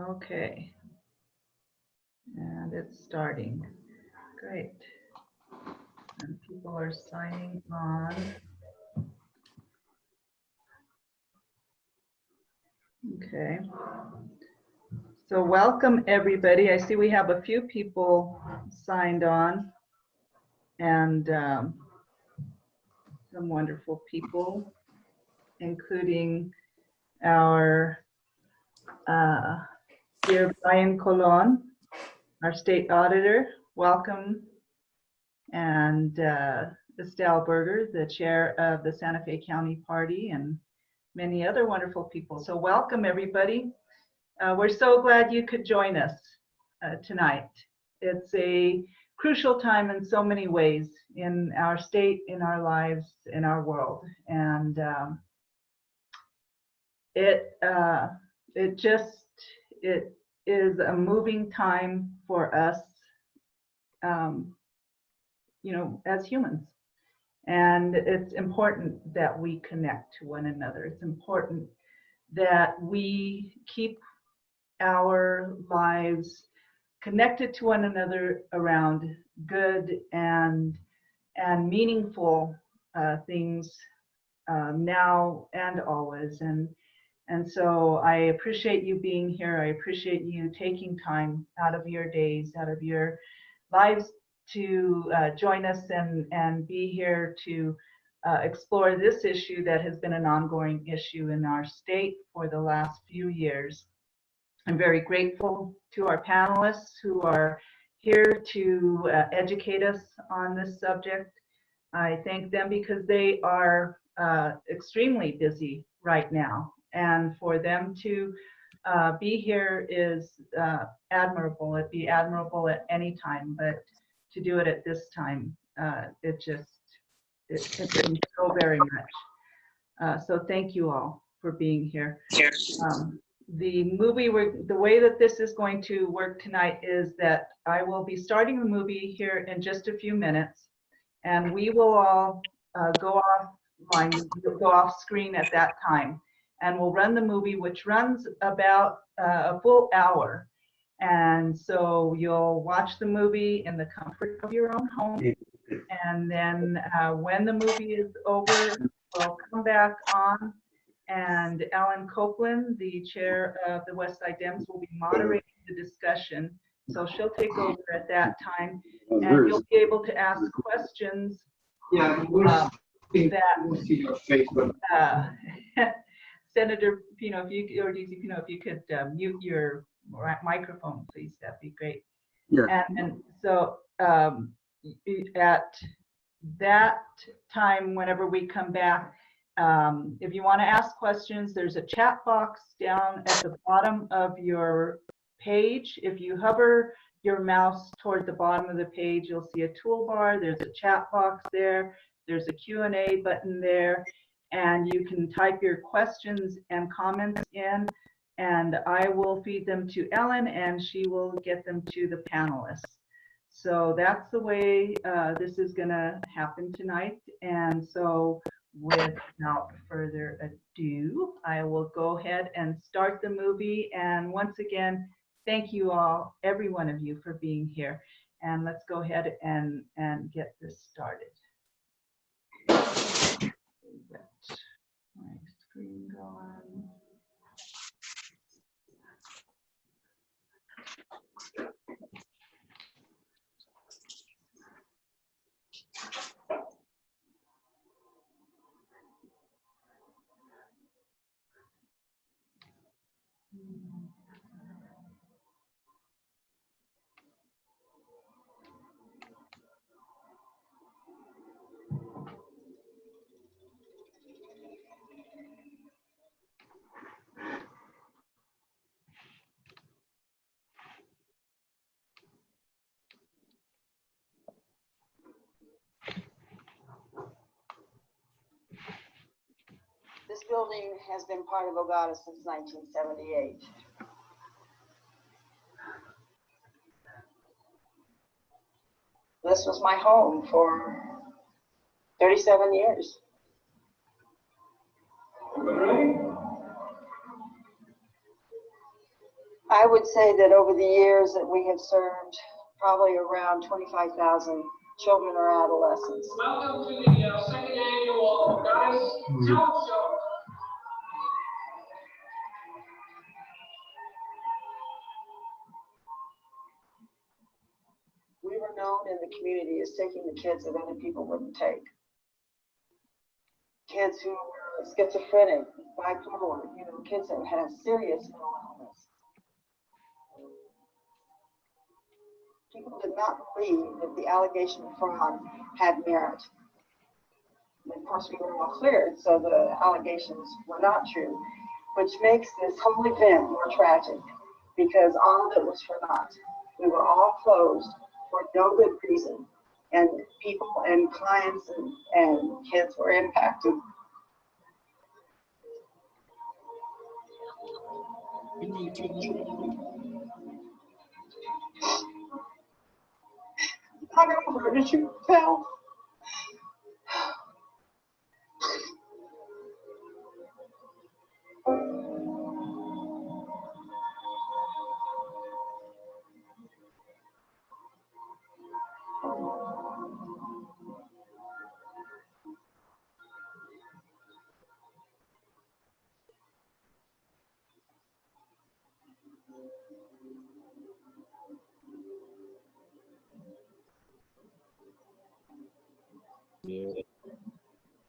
Okay, and it's starting. Great. And people are signing on. Okay. So welcome everybody. I see we have a few people signed on and some wonderful people, including our dear Brian Colon, our state auditor. Welcome. And Estelle Berger, the chair of the Santa Fe County Party, and many other wonderful people. So welcome everybody. We're so glad you could join us tonight. It's a crucial time in so many ways in our state, in our lives, in our world. And it is a moving time for us, you know, as humans. And it's important that we connect to one another. It's important that we keep our lives connected to one another around good and meaningful things now and always. And so I appreciate you being here. I appreciate you taking time out of your days, out of your lives to join us and be here to explore this issue that has been an ongoing issue in our state for the last few years. I'm very grateful to our panelists who are here to educate us on this subject. I thank them because they are extremely busy right now, and for them to be here is admirable. It'd be admirable at any time, but to do it at this time, it means so very much. So thank you all for being here. The way that this is going to work tonight is that I will be starting the movie here in just a few minutes, and we will all go off screen at that time, and we'll run the movie, which runs about a full hour. And so you'll watch the movie in the comfort of your own home, and then when the movie is over, we'll come back on, and Ellen Copeland, the chair of the Westside Dems, will be moderating the discussion. So she'll take over at that time, and you'll be able to ask questions Senator Pino, if you, or DC Pino, if you could mute your microphone, please, that'd be great. Yeah. And so at that time, whenever we come back, if you want to ask questions, there's a chat box down at the bottom of your page. If you hover your mouse toward the bottom of the page, you'll see a toolbar. There's a chat box there. There's a Q&A button there, and you can type your questions and comments in, and I will feed them to Ellen, and she will get them to the panelists. So that's the way this is going to happen tonight. And so without further ado, I will go ahead and start the movie. And once again, thank you all, every one of you, for being here. And let's go ahead and get this started. Get my screen going. This building has been part of Ogata since 1978. This was my home for 37 years. I would say that over the years that we have served probably around 25,000 children or adolescents. Welcome to the second annual Goddess Talent Show. We were known in the community as taking the kids that other people wouldn't take. Kids who were schizophrenic, bipolar, kids that had serious mental illness. People did not believe that the allegation of fraud had merit. And of course, we were all cleared, so the allegations were not true, which makes this whole event more tragic because all of it was for naught. We were all closed for no good reason, and people and clients and kids were impacted. I don't know, where did you tell?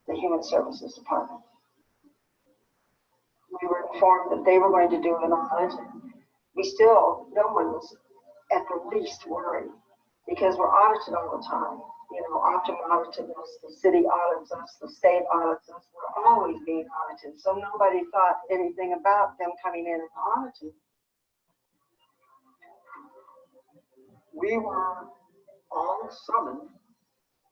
The Human Services Department. We were informed that they were going to do an audit. No one was at the least worried because we're audited all the time. Optum audited us, the city audits us, the state audits us. We're always being audited. So nobody thought anything about them coming in and auditing. We were all summoned,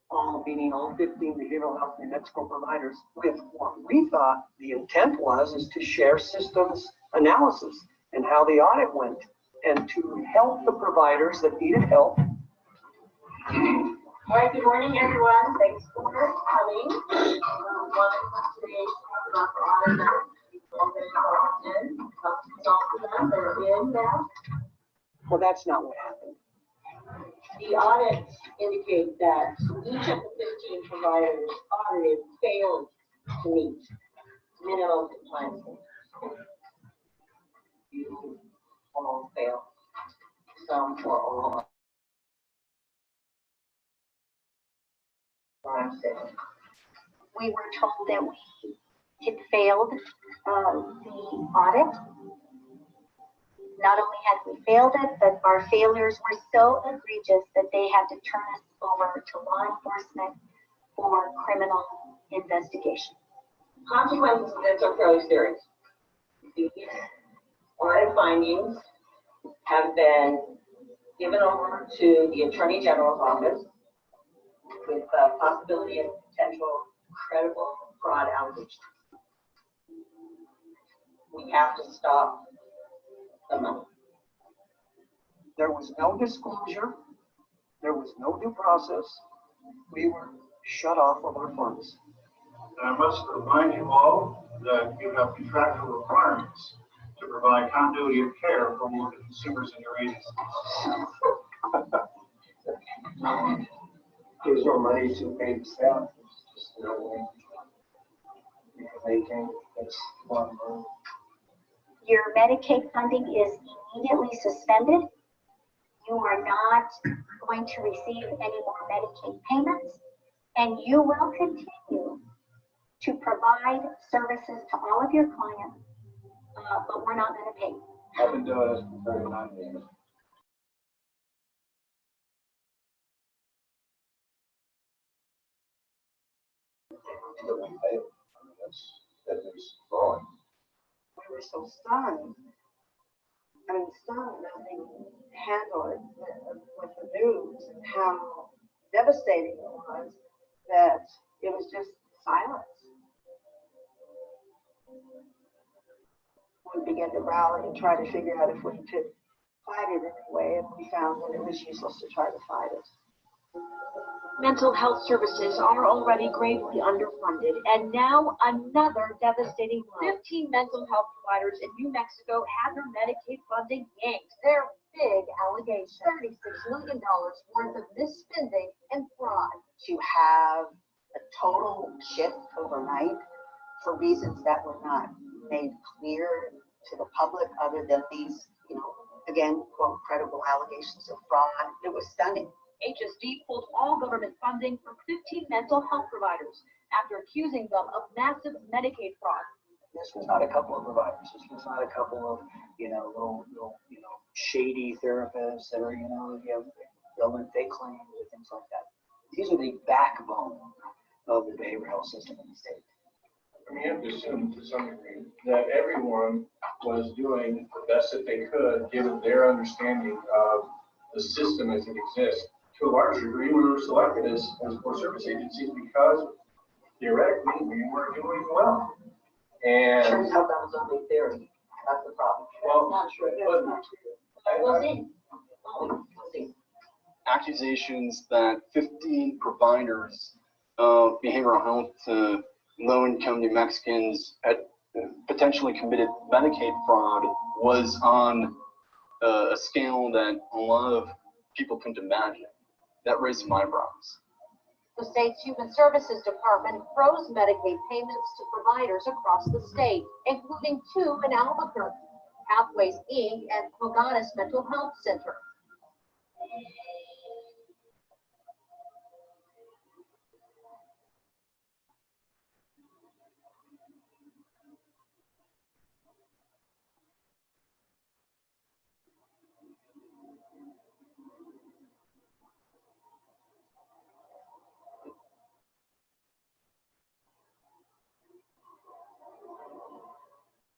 all meaning all 15 behavioral health and medical providers, with what we thought the intent was is to share systems analysis and how the audit went and to help the providers that needed help. All right, good morning, everyone. Thanks for coming. Today about the audit that they're in now. Well, that's not what happened. The audits indicate that each of the 15 providers audited failed to meet minimum compliance standards. You all failed, some or all. We were told that we had failed the audit. Not only had we failed it, but our failures were so egregious that they had to turn us over to law enforcement for criminal investigation. Consequences of this are fairly serious. The audit findings have been given over to the Attorney General's office with the possibility of potential credible fraud allegations. We have to stop the money. There was no disclosure. There was no due process. We were shut off of our funds. And I must remind you all that you have contractual requirements to provide continuity of care for all the consumers in your agencies. There's no money to pay the staff. There's just no way. They can't. That's one room. Your Medicaid funding is immediately suspended. You are not going to receive any more Medicaid payments, and you will continue to provide services to all of your clients, but we're not going to pay. I've been doing this for 39 years. That we failed. That is wrong. We were so stunned. Stunned that they handled it with the news and how devastating it was that it was just silence. We began to rally and try to figure out if we could fight it in any way, and we found that it was useless to try to fight it. Mental health services are already gravely underfunded, and now another devastating blow. 15 mental health providers in New Mexico had their Medicaid funding yanked. Their big allegation, $36 million worth of misspending and fraud. To have a total shift overnight for reasons that were not made clear to the public other than these, again, quote, credible allegations of fraud. It was stunning. HSD pulled all government funding from 15 mental health providers after accusing them of massive Medicaid fraud. This was not a couple of providers. This was not a couple of, little shady therapists that are, building fake claims or things like that. These are the backbone of the behavioral health system in the state. We have to assume to some degree that everyone was doing the best that they could, given their understanding of the system as it exists. To a large degree, we were selected as core service agencies because theoretically we were doing well. And Turns out that was only theory. That's the problem. well, Not true. but- That's not true. We'll see. We'll see. Accusations that 15 providers of behavioral health to low-income New Mexicans had potentially committed Medicaid fraud was on a scale that a lot of people couldn't imagine. That raised my eyebrows. The state's Human Services Department froze Medicaid payments to providers across the state, including 2 in Albuquerque, Pathways Inc. and Pocahontas Mental Health Center.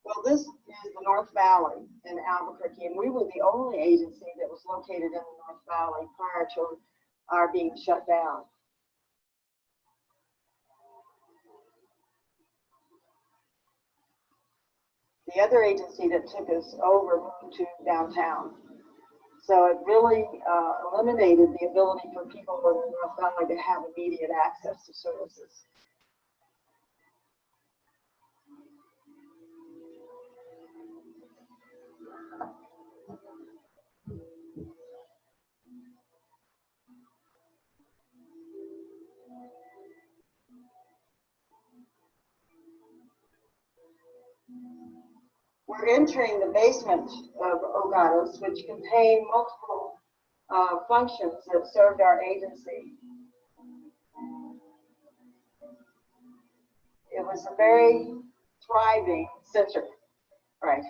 Well, this is the North Valley in Albuquerque, and we were the only agency that was located in the North Valley prior to our being shut down. The other agency that took us over moved to downtown. So it really eliminated the ability for people in the North Valley to have immediate access to services. We're entering the basement of Ogados, which contain multiple functions that served our agency. It was a very thriving center, right,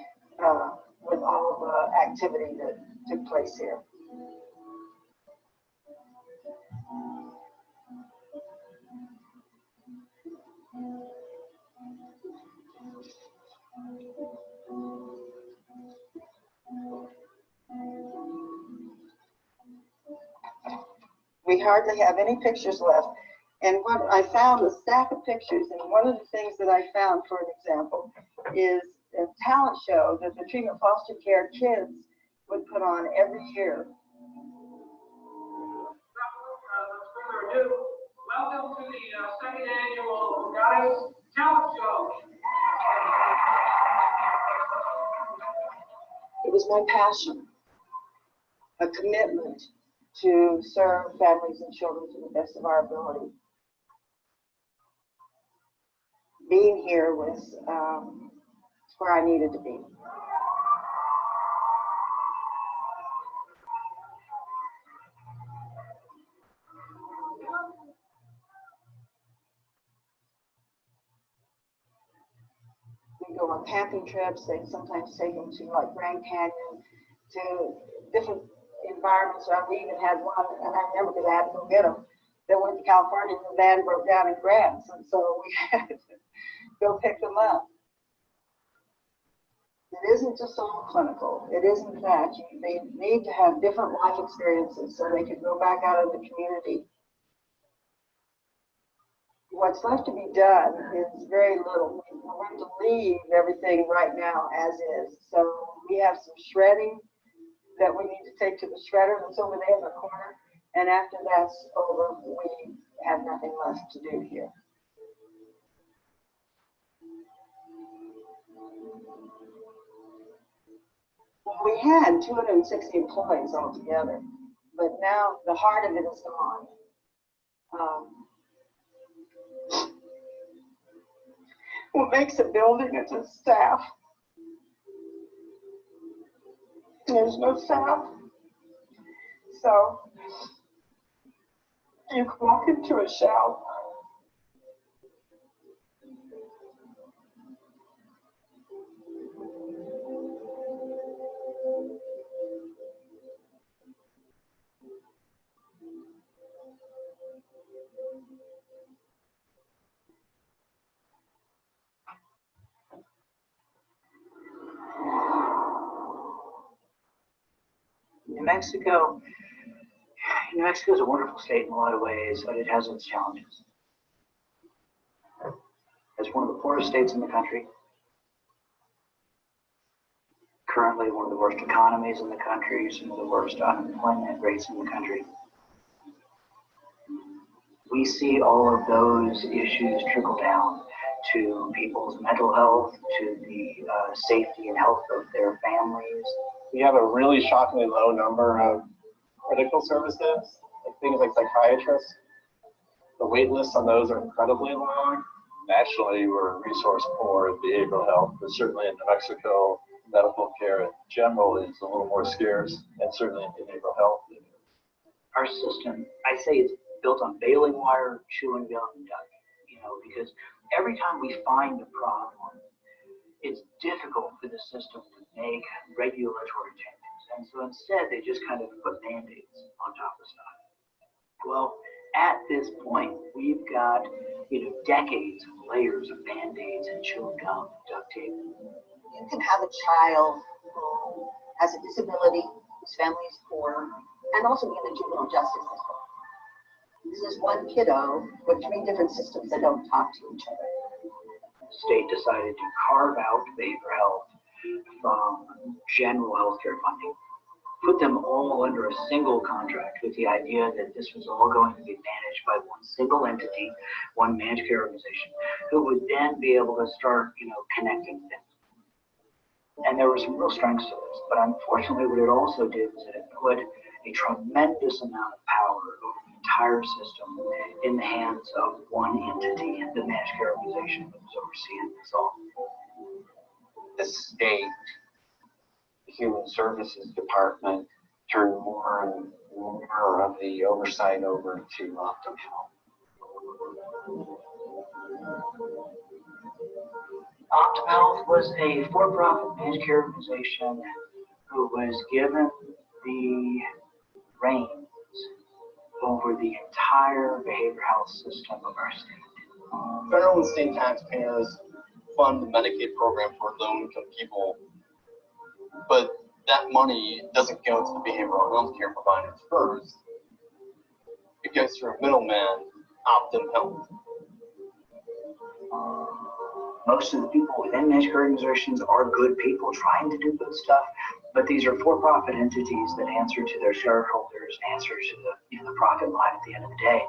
with all of the activity that took place here. We hardly have any pictures left. And what I found, a stack of pictures, and one of the things that I found, for an example, is a talent show that the treatment foster care kids would put on every year. Without further ado, welcome to the second annual Guys Talent Show. It was my passion, a commitment to serve families and children to the best of our ability. Being here was where I needed to be. We go on camping trips. They sometimes take them to like Grand Canyon, to different environments. We even had one, and I remember because I had to go get them. They went to California and the van broke down in Grants, and so we had to go pick them up. It isn't just all clinical. It isn't that. They need to have different life experiences so they can go back out in the community. What's left to be done is very little. We're going to leave everything right now as is. So we have some shredding that we need to take to the shredder that's over there in the corner. And after that's over, we have nothing left to do here. We had 260 employees altogether, but now the heart of it is gone. What makes a building is the staff. There's no staff. So you can walk into a shop. New Mexico is a wonderful state in a lot of ways, but it has its challenges. It's one of the poorest states in the country. Currently one of the worst economies in the country, some of the worst unemployment rates in the country. We see all of those issues trickle down to people's mental health, to the safety and health of their families. We have a really shockingly low number of medical services, like things like psychiatrists. The wait lists on those are incredibly long. Nationally, we're a resource poor in behavioral health, but certainly in New Mexico, medical care in general is a little more scarce, and certainly in behavioral health. Our system, I say it's built on baling wire, chewing gum, and duck, because every time we find a problem, it's difficult for the system to make regulatory changes. And so instead, they just kind of put Band-Aids on top of stuff. Well, at this point, we've got, decades of layers of Band-Aids and chewing gum and duct tape. You can have a child who has a disability, whose family is poor, and also be in the juvenile justice system. This is one kiddo with 3 different systems that don't talk to each other. The state decided to carve out behavioral health from general healthcare funding, put them all under a single contract with the idea that this was all going to be managed by one single entity, one managed care organization, who would then be able to start, connecting things. And there were some real strengths to this, but unfortunately what it also did was that it put a tremendous amount of power over the entire system in the hands of one entity, the managed care organization that was overseeing this all. The state Human Services Department turned more and more of the oversight over to Optum Health. Optum Health was a for-profit managed care organization who was given the reins over the entire behavioral health system of our state. Federal and state taxpayers fund the Medicaid program for low-income people, but that money doesn't go to the behavioral health care providers first. It goes through a middleman, Optum Health. Most of the people within managed care organizations are good people trying to do good stuff, but these are for-profit entities that answer to their shareholders and answer to the profit line at the end of the day.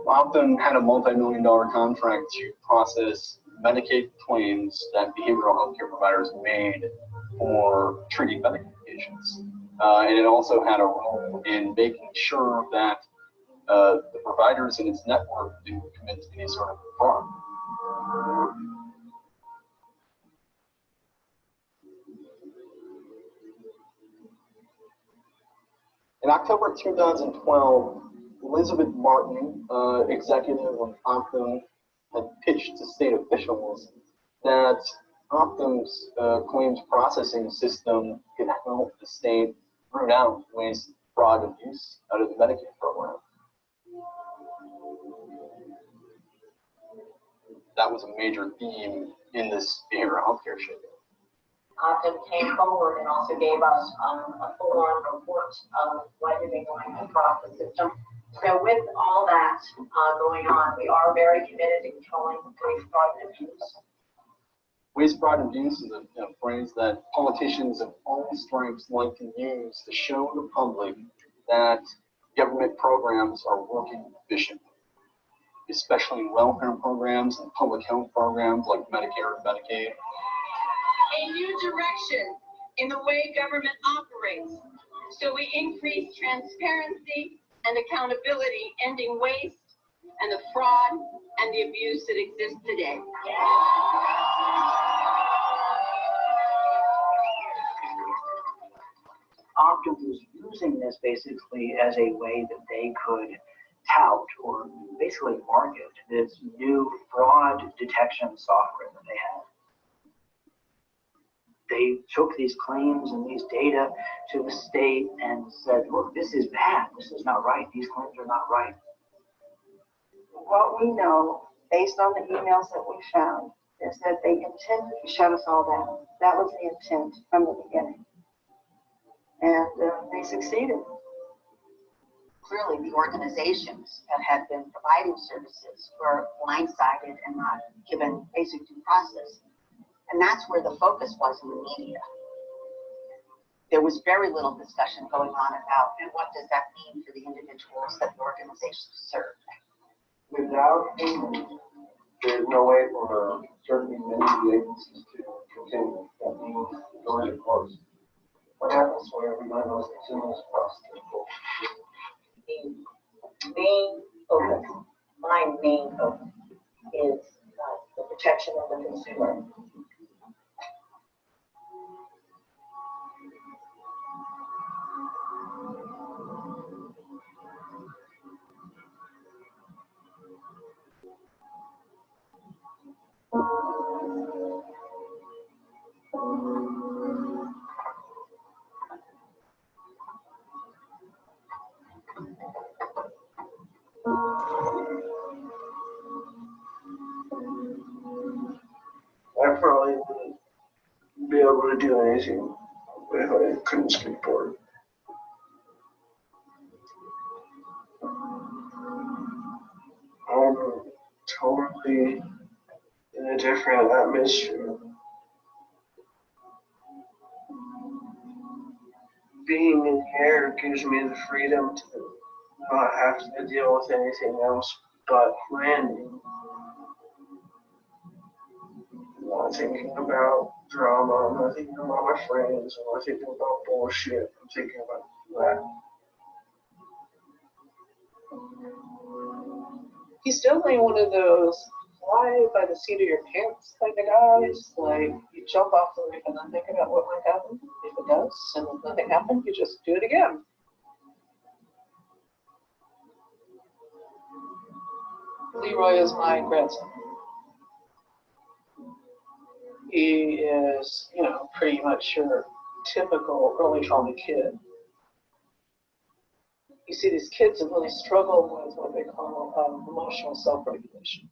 Optum had a multi-million-dollar contract to process Medicaid claims that behavioral health care providers made for treating medications. And it also had a role in making sure that the providers in its network didn't commit any sort of fraud. In October 2012, Elizabeth Martin, executive of Optum, had pitched to state officials that Optum's claims processing system could help the state root out waste, fraud, and abuse out of the Medicaid program. That was a major theme in this behavioral healthcare shift. Optum came forward and also gave us a full-on report of what had been going across the system. So with all that going on, we are very committed to controlling waste, fraud, and abuse. Waste, fraud, and abuse is a phrase that politicians of all stripes like to use to show the public that government programs are working efficiently, especially welfare programs and public health programs like Medicare and Medicaid. A new direction in the way government operates. So we increase transparency and accountability, ending waste and the fraud and the abuse that exists today. Optum was using this basically as a way that they could tout or basically market this new fraud detection software that they had. They took these claims and these data to the state and said, look, this is bad. This is not right. These claims are not right. What we know, based on the emails that we found, is that they intended to shut us all down. That was the intent from the beginning. And they succeeded. Clearly, the organizations that had been providing services were blindsided and not given basic due process. And that's where the focus was in the media. There was very little discussion going on about, and what does that mean for the individuals that the organizations serve? Without payment, there's no way for certainly many of the agencies to continue. That means the doors are closed. What happens when everybody knows consumers across the board? The main focus, my main focus, is the protection of the consumer. I probably wouldn't be able to do anything if I couldn't skateboard. I'm totally in a different atmosphere. Being in the air gives me the freedom to not have to deal with anything else but landing. I'm not thinking about drama, I'm not thinking about my friends, I'm not thinking about bullshit, I'm thinking about that. He's definitely one of those fly by the seat of your pants kind of guys. Like, you jump off the roof and then think about what might happen. If it does, and if nothing happened, you just do it again. Leroy is my grandson. He is, pretty much your typical early trauma kid. You see, these kids that really struggle with what they call emotional self-regulation.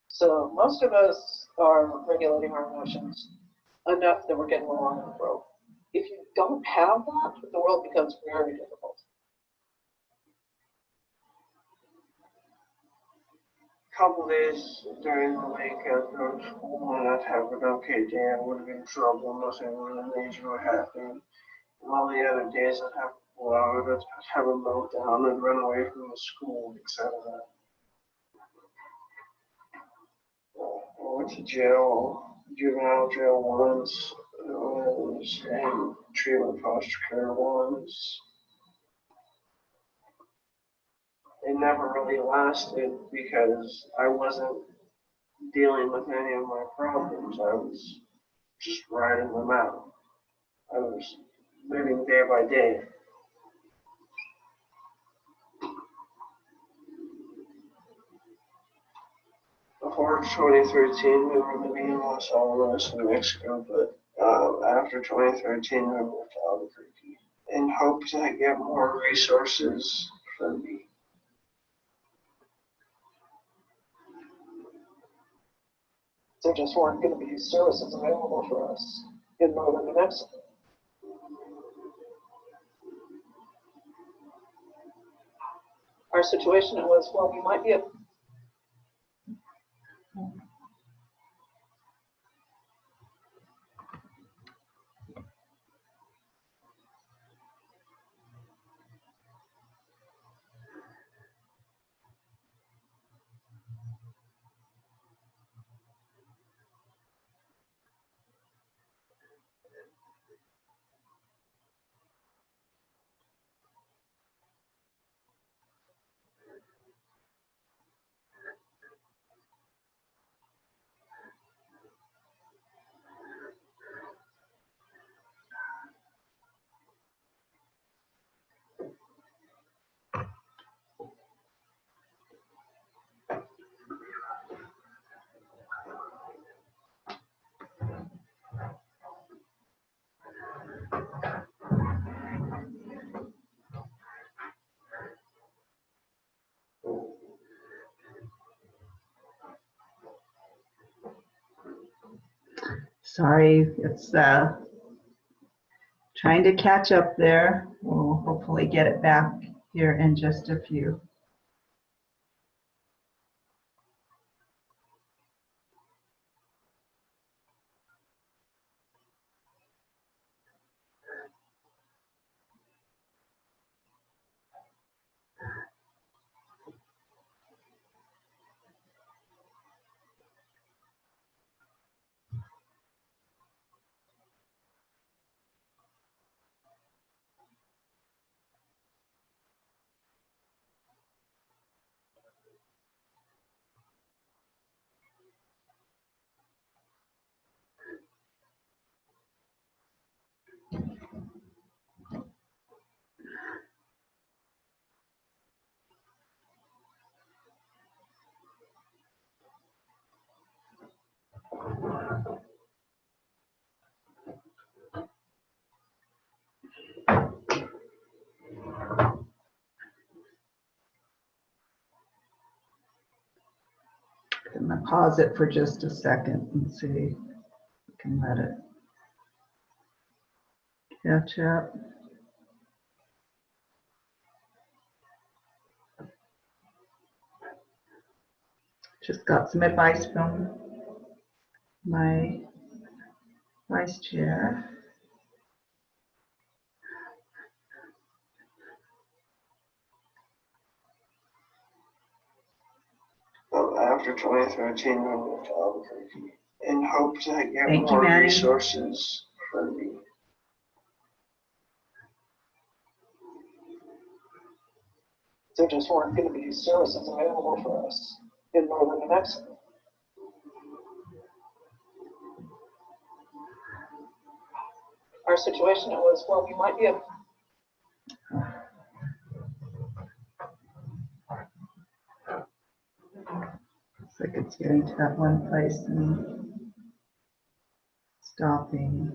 So most of us are regulating our emotions enough that we're getting along in the world. If you don't have that, the world becomes very difficult. Couple days during the week after school, and I'd have an okay day, I would have been in trouble, nothing really major would happen. And all the other days I'd have I'd have a meltdown and run away from the school, etc. I went to jail, juvenile jail once, and treatment foster care once. They never really lasted because I wasn't dealing with any of my problems. I was just riding them out. I was living day by day. Before 2013, we were living in Los Alamos, New Mexico, but after 2013, we moved to Albuquerque in hopes to get more resources for me. There just weren't going to be services available for us in northern New Mexico. Our situation was, well, we might be able. Sorry, it's trying to catch up there. We'll hopefully get it back here in just a few. I'm gonna pause it for just a second and see if we can let it catch up. Just got some advice from my vice chair. So after 2013, we moved to Albuquerque in hope to get Thank you, more Manny. resources for me. There just weren't going to be services available for us in northern New Mexico. Our situation was, well, we might be able. Looks like it's getting to that one place and stopping.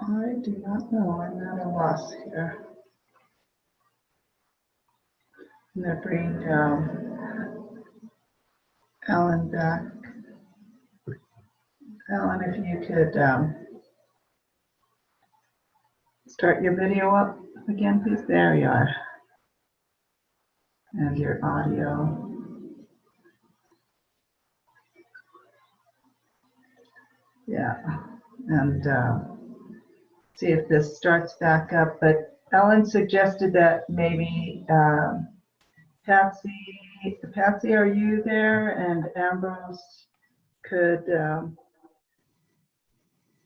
I do not know. I'm at a loss here. I'm going to bring Ellen back. Ellen, if you could start your video up again, please. There you are. And your audio. Yeah. And see if this starts back up. But Ellen suggested that maybe Patsy, are you there? And Ambrose could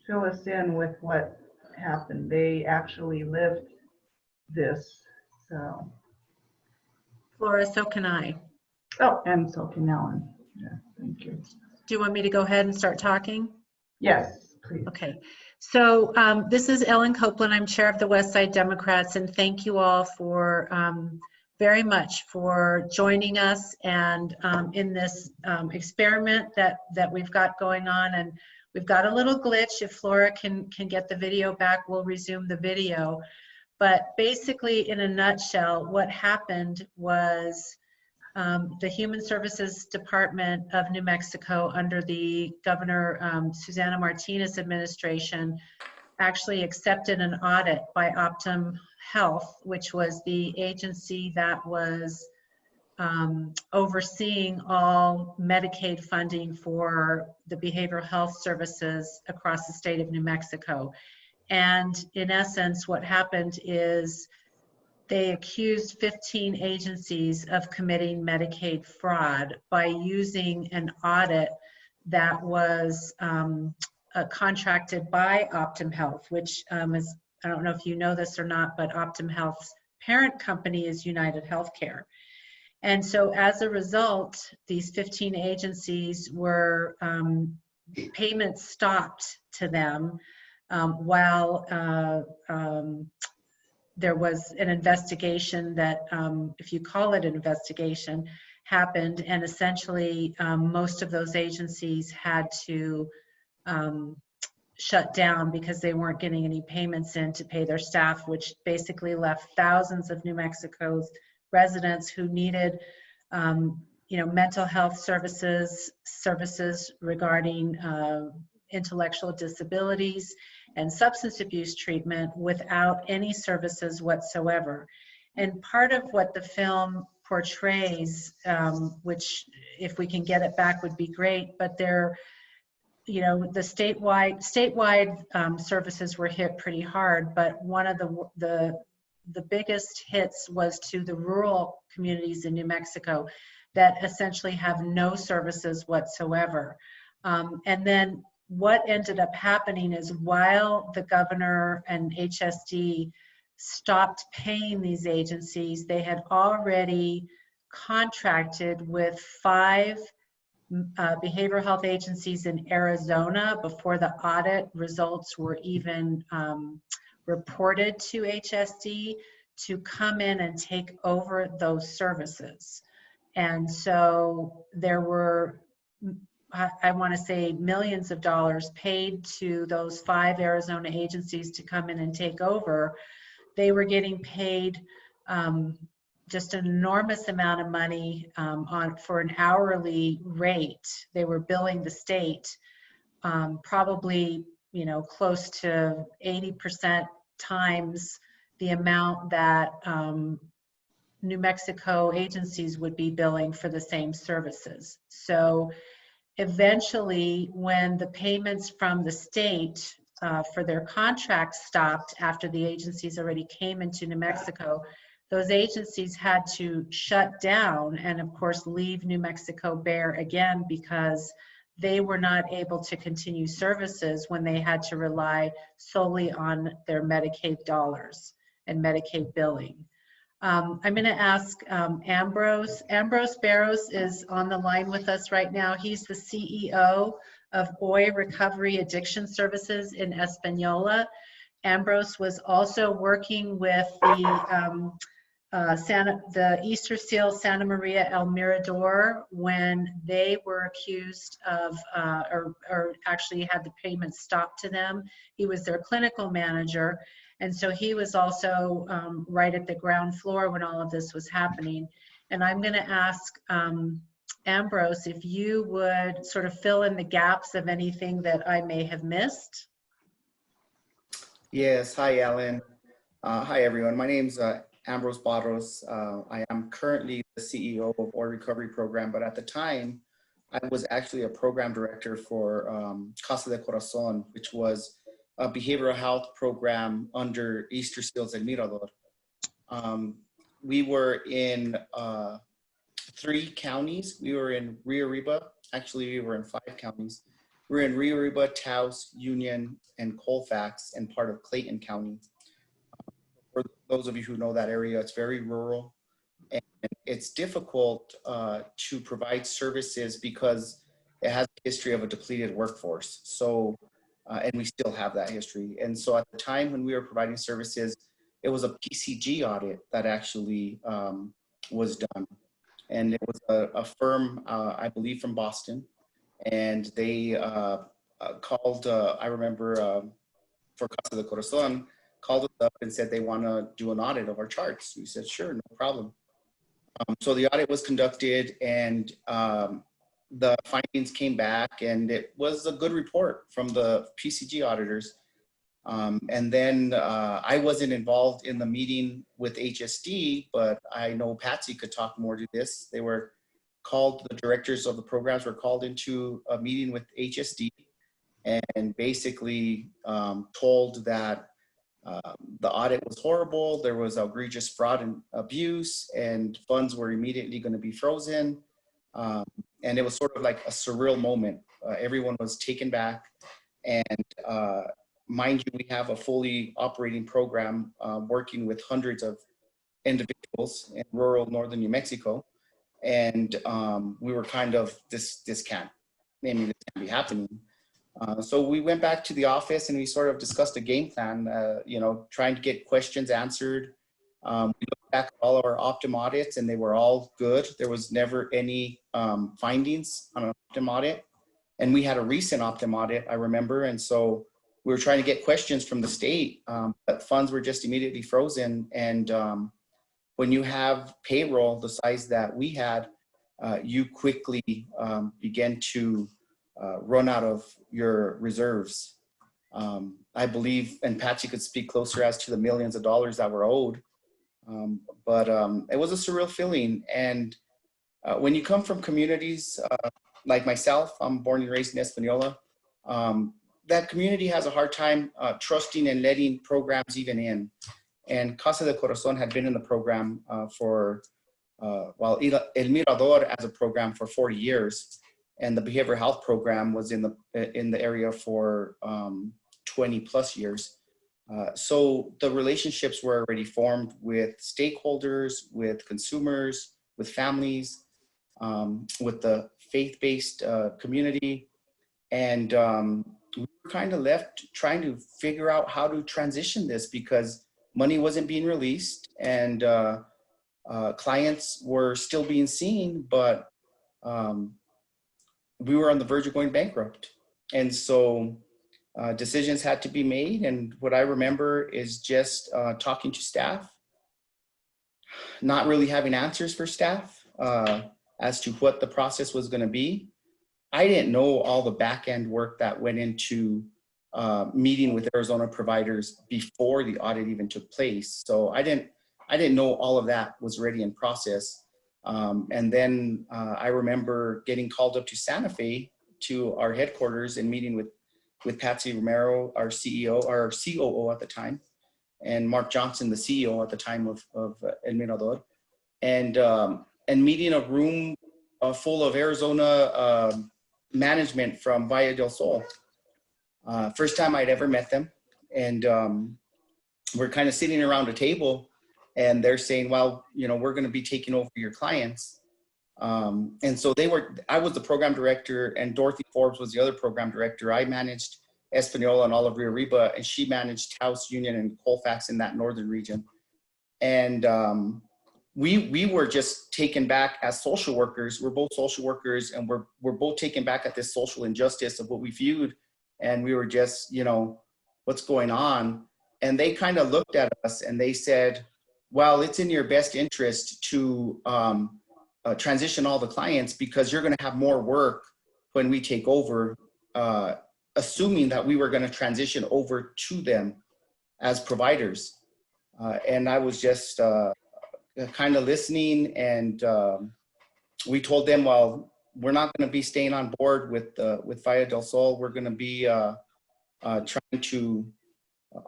fill us in with what happened. They actually lived this, so. Flora, so can I. Oh, and so can Ellen. Yeah, thank you. Do you want me to go ahead and start talking? Yes, please. Okay. So this is Ellen Copeland. I'm chair of the West Side Democrats, and thank you all for very much for joining us and in this experiment that we've got going on. And we've got a little glitch. If Flora can get the video back, we'll resume the video. But basically, in a nutshell, what happened was the Human Services Department of New Mexico under the Governor Susana Martinez administration actually accepted an audit by Optum Health, which was the agency that was overseeing all Medicaid funding for the behavioral health services across the state of New Mexico. And in essence, what happened is they accused 15 agencies of committing Medicaid fraud by using an audit that was contracted by Optum Health, which is, I don't know if you know this or not, but Optum Health's parent company is United Healthcare. And so as a result, these 15 agencies were, payments stopped to them while there was an investigation that, if you call it an investigation, happened, and essentially most of those agencies had to shut down because they weren't getting any payments in to pay their staff, which basically left thousands of New Mexico's residents who needed mental health services regarding intellectual disabilities and substance abuse treatment without any services whatsoever. And part of what the film portrays, which if we can get it back would be great, but the statewide services were hit pretty hard, but one of the biggest hits was to the rural communities in New Mexico that essentially have no services whatsoever. And then what ended up happening is while the governor and HSD stopped paying these agencies, they had already contracted with 5 behavioral health agencies in Arizona before the audit results were even reported to HSD to come in and take over those services. And so there were, I want to say, millions of dollars paid to those 5 Arizona agencies to come in and take over. They were getting paid just an enormous amount of money for an hourly rate. They were billing the state probably, close to 80% times the amount that New Mexico agencies would be billing for the same services. So eventually, when the payments from the state for their contracts stopped after the agencies already came into New Mexico, those agencies had to shut down and, of course, leave New Mexico bare again because they were not able to continue services when they had to rely solely on their Medicaid dollars and Medicaid billing. I'm going to ask Ambrose. Ambrose Barros is on the line with us right now. He's the CEO of OI Recovery Addiction Services in Espanola. Ambrose was also working with the Easter Seal Santa Maria El Mirador when they were accused of, or actually had the payments stopped to them. He was their clinical manager. And so he was also right at the ground floor when all of this was happening. And I'm going to ask Ambrose if you would sort of fill in the gaps of anything that I may have missed. Yes, hi Ellen. Hi everyone. My name's Ambrose Barros. I am currently the CEO of OI Recovery Program, but at the time, I was actually a program director for Casa de Corazon, which was a behavioral health program under Easter Seals El Mirador. We were in 3 counties. We were in Rio Arriba. Actually, we were in 5 counties. We were in Rio Arriba, Taos, Union, and Colfax, and part of Clayton County. For those of you who know that area, it's very rural, and it's difficult to provide services because it has a history of a depleted workforce. So, and we still have that history. And so at the time when we were providing services, it was a PCG audit that actually was done. And it was a firm, I believe from Boston, and they called, I remember for Casa de Corazon, called us up and said they want to do an audit of our charts. We said, sure, no problem. So the audit was conducted, and the findings came back, and it was a good report from the PCG auditors. And then I wasn't involved in the meeting with HSD, but I know Patsy could talk more to this. They were called, the directors of the programs were called into a meeting with HSD and basically told that the audit was horrible, there was egregious fraud and abuse, and funds were immediately going to be frozen. And it was sort of like a surreal moment. Everyone was taken back. And mind you, we have a fully operating program working with hundreds of individuals in rural northern New Mexico. And we were kind of, this can't be happening. So we went back to the office and we sort of discussed a game plan, you know, trying to get questions answered. We looked back at all of our Optum audits and they were all good. There was never any findings on an Optum audit. And we had a recent Optum audit, I remember. And so we were trying to get questions from the state, but funds were just immediately frozen. And when you have payroll the size that we had, you quickly begin to run out of your reserves. I believe, and Patsy could speak closer as to the millions of dollars that were owed, but it was a surreal feeling. And when you come from communities like myself, I'm born and raised in Española, that community has a hard time trusting and letting programs even in. And Casa de Corazon had been in the program for, well, El Mirador as a program for 40 years. And the behavioral health program was in the area for 20 plus years. So the relationships were already formed with stakeholders, with consumers, with families, with the faith-based community. And we were kind of left trying to figure out how to transition this because money wasn't being released and clients were still being seen, but we were on the verge of going bankrupt. And so decisions had to be made. And what I remember is just talking to staff, not really having answers for staff as to what the process was going to be. I didn't know all the back end work that went into meeting with Arizona providers before the audit even took place. So I didn't know all of that was already in process. And then I remember getting called up to Santa Fe to our headquarters and meeting with Patsy Romero, our CEO, our COO at the time, and Mark Johnson, the CEO at the time of El Mirador, and meeting a room full of Arizona management from Valle del Sol. First time I'd ever met them. And we're kind of sitting around a table and they're saying, well, you know, we're going to be taking over your clients. And so I was the program director and Dorothy Forbes was the other program director. I managed Española and all of Rio Arriba, and she managed Taos, Union, and Colfax in that northern region. And we were just taken back as social workers. We're both social workers, and we're both taken back at this social injustice of what we viewed. And we were just, you know, what's going on? And they kind of looked at us and they said, well, it's in your best interest to transition all the clients because you're going to have more work when we take over, assuming that we were going to transition over to them as providers. And I was just kind of listening, and we told them, well, we're not going to be staying on board with Valle del Sol. We're going to be trying to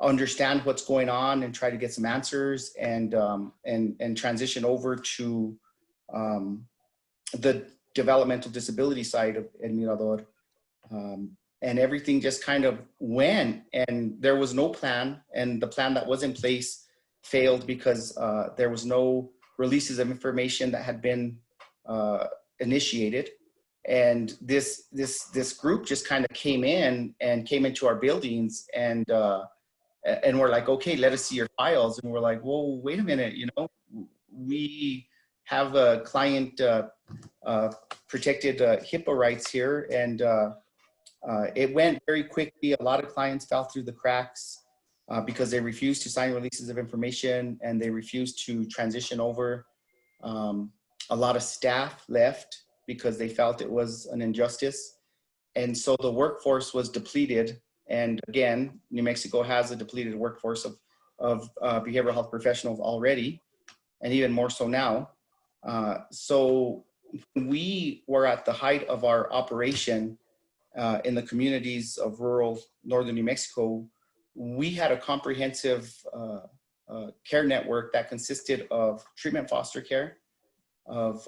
understand what's going on and try to get some answers and transition over to the developmental disability side of El Mirador. And everything just kind of went, and there was no plan, and the plan that was in place failed because there was no releases of information that had been initiated. And this group just kind of came into our buildings and we're like, okay, let us see your files. And we're like, whoa, wait a minute, you know, we have a client protected HIPAA rights here. And it went very quickly. A lot of clients fell through the cracks because they refused to sign releases of information and they refused to transition over. A lot of staff left because they felt it was an injustice. And so the workforce was depleted, And again, New Mexico has a depleted workforce of behavioral health professionals already, and even more so now. So we were at the height of our operation in the communities of rural northern New Mexico. We had a comprehensive care network that consisted of treatment foster care, of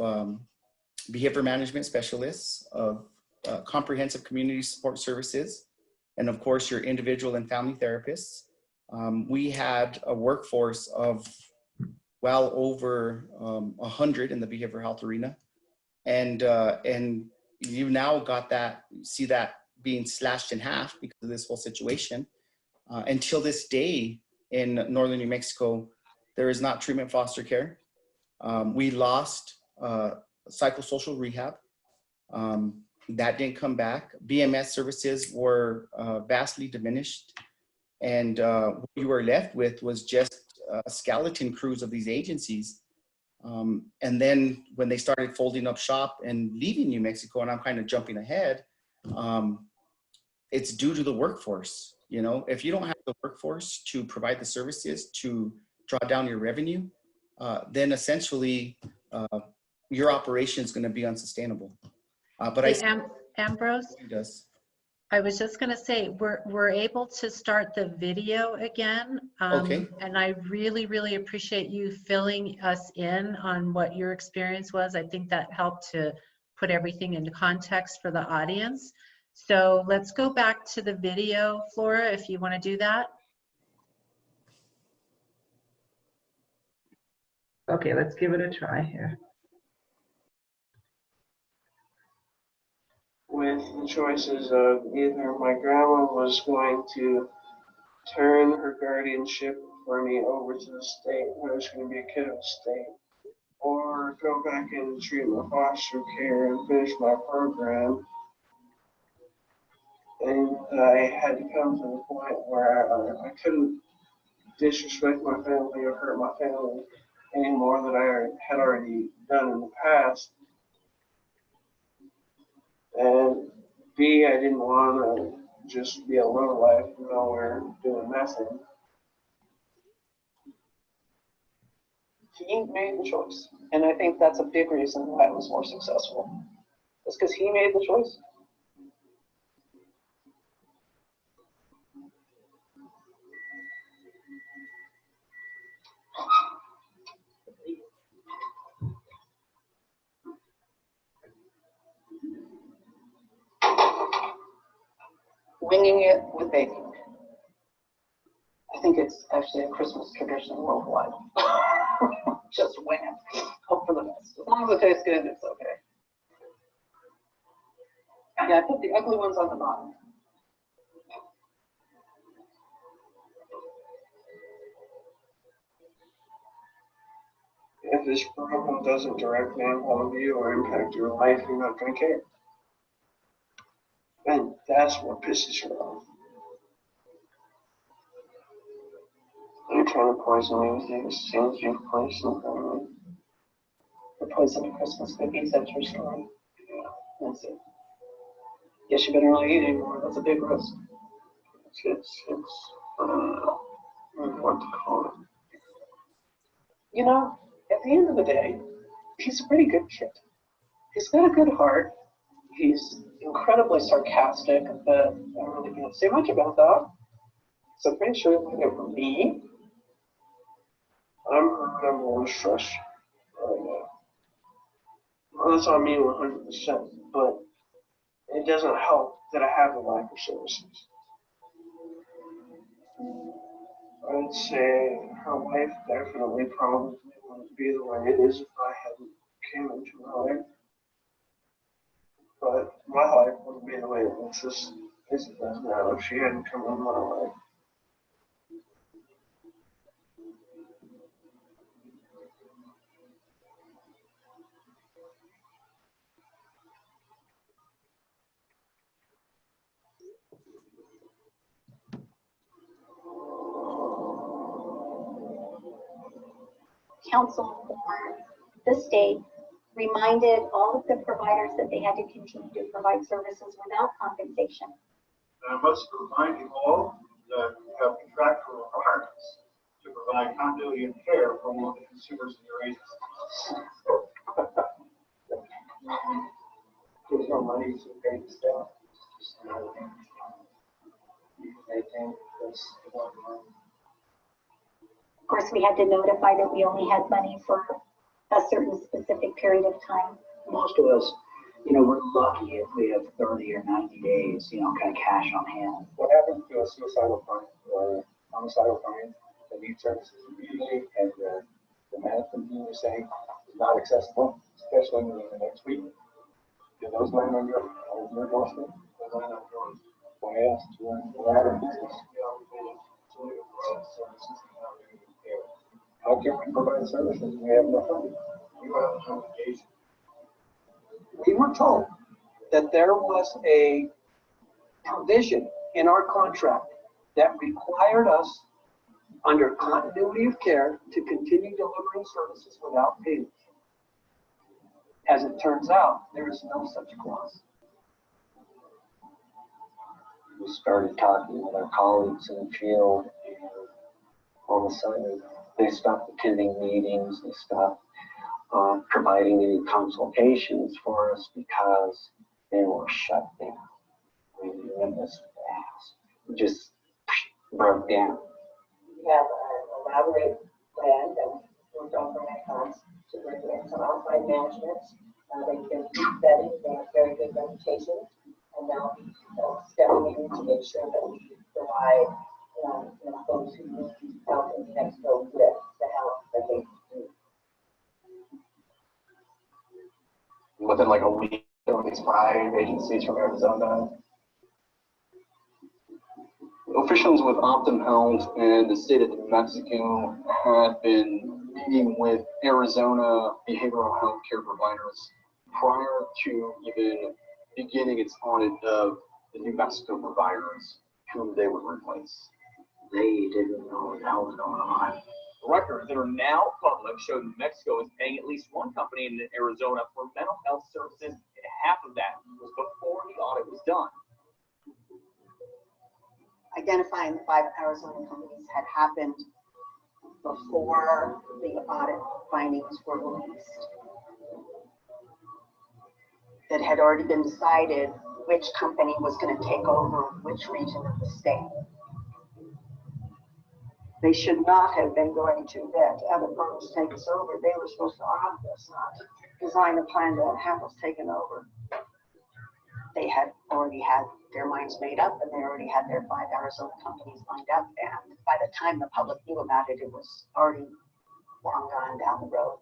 behavior management specialists, of comprehensive community support services, and of course your individual and family therapists. We had a workforce of well over 100 in the behavioral health arena, and you now got that, see that being slashed in half because of this whole situation. Until this day in northern New Mexico, there is not treatment foster care. We lost psychosocial rehab. That didn't come back. BMS services were vastly diminished. And what you were left with was just skeleton crews of these agencies. And then when they started folding up shop and leaving New Mexico, and I'm kind of jumping ahead, it's due to the workforce. You know, if you don't have the workforce to provide the services to draw down your revenue, then essentially your operation is going to be unsustainable. But hey, Ambrose, I was just going to say we're able to start the video again. Okay. And I really, really appreciate you filling us in on what your experience was. I think that helped to put everything into context for the audience. So let's go back to the video, Flora, if you want to do that. Okay, let's give it a try here. With the choices of either my grandma was going to turn her guardianship for me over to the state, where I was going to be a kid of the state, or go back into treatment foster care and finish my program. And I had to come to the point where I couldn't disrespect my family or hurt my family any more than I had already done in the past. And B, I didn't want to just be a low life nowhere doing nothing. He made the choice. And I think that's a big reason why I was more successful. It's because he made the choice. Winging it with baking. I think it's actually a Christmas tradition worldwide. Just wing it. Hope for the best. As long as it tastes good, it's okay. Yeah, I put the ugly ones on the bottom. If this problem doesn't directly involve you or impact your life, you're not going to care. And that's what pisses you off. You're trying to poison me with these things you've poisoned me. The poison of Christmas cookies, that's your story. Yeah, that's it. Guess you better not eat anymore. That's a big risk. It's I don't know what to call it. You know, at the end of the day, he's a pretty good kid. He's got a good heart. He's incredibly sarcastic, but I really can't say much about that. So I'm pretty sure it's going for me. I'm hurt, I'm a little stressed right now. Well, that's on me 100%, but it doesn't help that I have a lack of services. I would say her life definitely probably wouldn't be the way it is if I hadn't came into her life. But my life wouldn't be the way it is now if she hadn't come into my life. Council for the state reminded all of the providers that they had to continue to provide services without compensation. And I must remind you all that you have contractual requirements to provide continuity of care for all the consumers in your agency. There's no money to pay the staff. They think that's the one. Of course, we had to notify that we only had money for a certain specific period of time. Most of us, you know, we're lucky if we have 30 or 90 days, you know, kind of cash on hand. What happens to a suicidal client or homicidal client that needs services immediately and the management team is saying is not accessible, especially in the next week? Do those land on your doorstep? They land on yours. Why else? We're out of business. How can we provide services when we have no funding? You have no engagement. We were told that there was a provision in our contract that required us, under continuity of care, to continue delivering services without payment. As it turns out, there is no such clause. We started talking with our colleagues in the field, and all of a sudden they stopped attending meetings, they stopped providing any consultations for us because they were shut down. We missed fast. We just broke down. We have an elaborate plan that we've done for MedCons to bring in some outside management. They've been vetted, they have very good reputation, and now stepping in to make sure that we provide folks who need help in New Mexico with the help that they need. Within like a week, there were these 5 agencies from Arizona. Officials with Optum Health and the state of New Mexico have been meeting with Arizona behavioral health care providers prior to even beginning its audit of the New Mexico providers whom they would replace. They didn't know what the hell was going on. Records that are now public show New Mexico is paying at least one company in Arizona for mental health services, and half of that was before the audit was done. Identifying the 5 Arizona companies had happened before the audit findings were released. It had already been decided which company was going to take over which region of the state. They should not have been going to let other firms take us over. They were supposed to audit us, not design a plan to have us taken over. They had already had their minds made up, and they already had their 5 Arizona companies lined up. And by the time the public knew about it, it was already long gone down the road.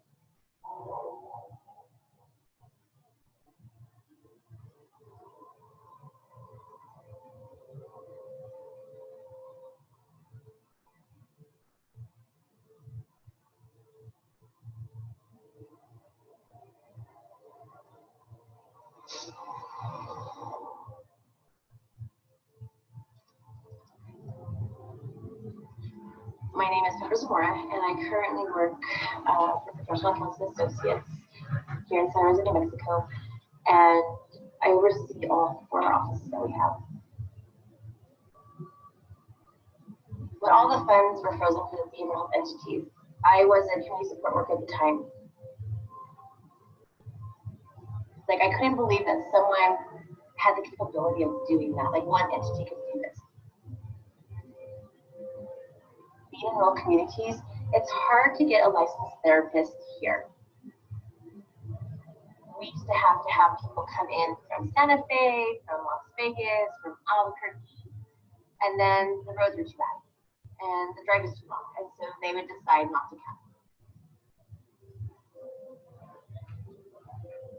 My name is Petra Zamora, and I currently work for Professional Counsel Associates here in San Jose, New Mexico, and I oversee all 4 offices that we have. But all the funds were frozen for the behavioral health entities. I was a community support worker at the time. Like, I couldn't believe that someone had the capability of doing that. Like, one entity could do this. Being in rural communities, it's hard to get a licensed therapist here. We used to have people come in from Santa Fe, from Las Vegas, from Albuquerque, and then the roads were too bad, and the drive was too long, and so they would decide not to come.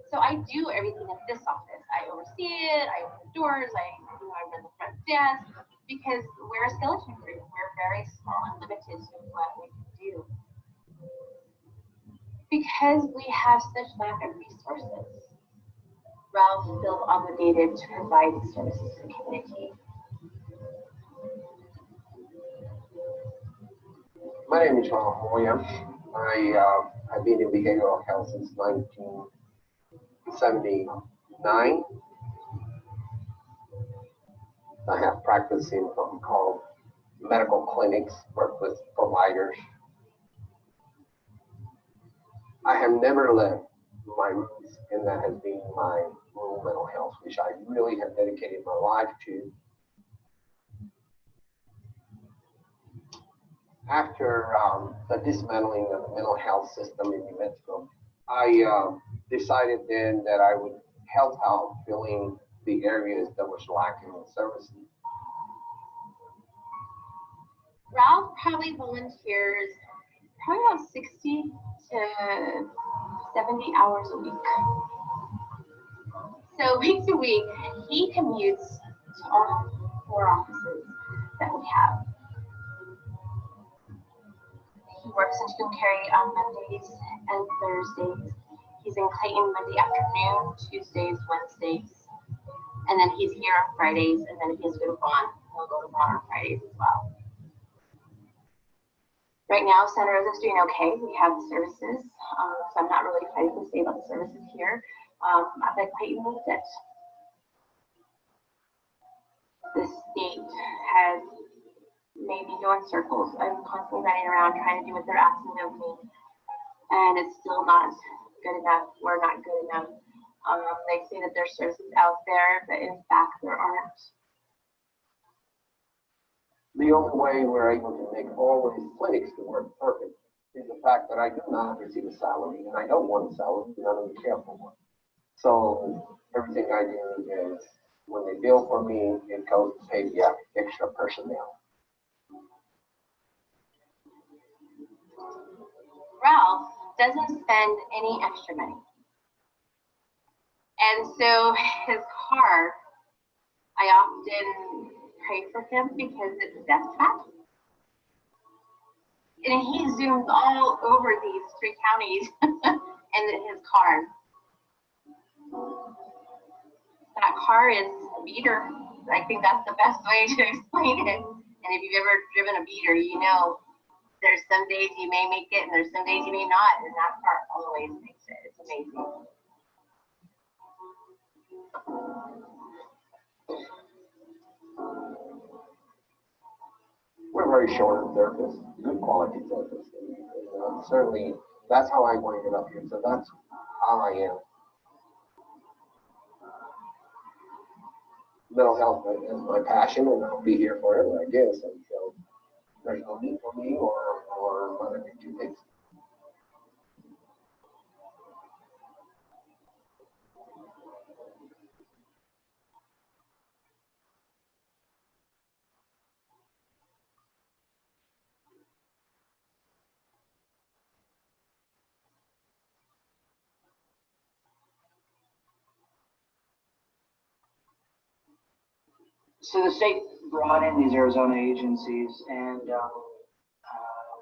So I do everything at this office. I oversee it, I open doors, I run the front desk, because we're a skeleton crew. We're very small and limited to what we can do. Because we have such lack of resources, Ralph feels obligated to provide these services to the community. My name is Ralph Williams. I've been in behavioral health since 1979. I have practiced in what we call medical clinics, work with providers. I have never left my roots, and that has been my rural mental health, which I really have dedicated my life to. After the dismantling of the mental health system in New Mexico, I decided then that I would help out filling the areas that was lacking in services. Ralph probably volunteers probably about 60 to 70 hours a week. So week to week, he commutes to all 4 offices that we have. He works in Tucumcari on Mondays and Thursdays. He's in Clayton Monday afternoon, Tuesdays, Wednesdays. And then he's here on Fridays, and then if he has to go to Vaughn, he'll go to Vaughn on Fridays as well. Right now, Santa Rosa's doing okay. We have the services, so I'm not really excited to say about the services here. I bet Clayton needs it. The state has made me go in circles. I'm constantly running around trying to do what they're asking of me, and it's still not good enough. We're not good enough. They say that there's services out there, but in fact, there aren't. The only way we're able to make all of these clinics to work perfect is the fact that I do not receive a salary, and I don't want a salary because I don't care for one. So everything I do is when they bill for me, it goes to pay the extra personnel. Ralph doesn't spend any extra money. And so his car, I often pray for him because it's a death trap. And he zooms all over these 3 counties in his car. That car is a beater. I think that's the best way to explain it. And if you've ever driven a beater, you know there's some days you may make it and there's some days you may not, and that car always makes it. It's amazing. We're very short on therapists, good quality therapists. And, certainly, that's how I ended up here. So that's how I am. Mental health is my passion, and I'll be here forever, I guess. Until there's no need for me or other two things. So the state brought in these Arizona agencies, and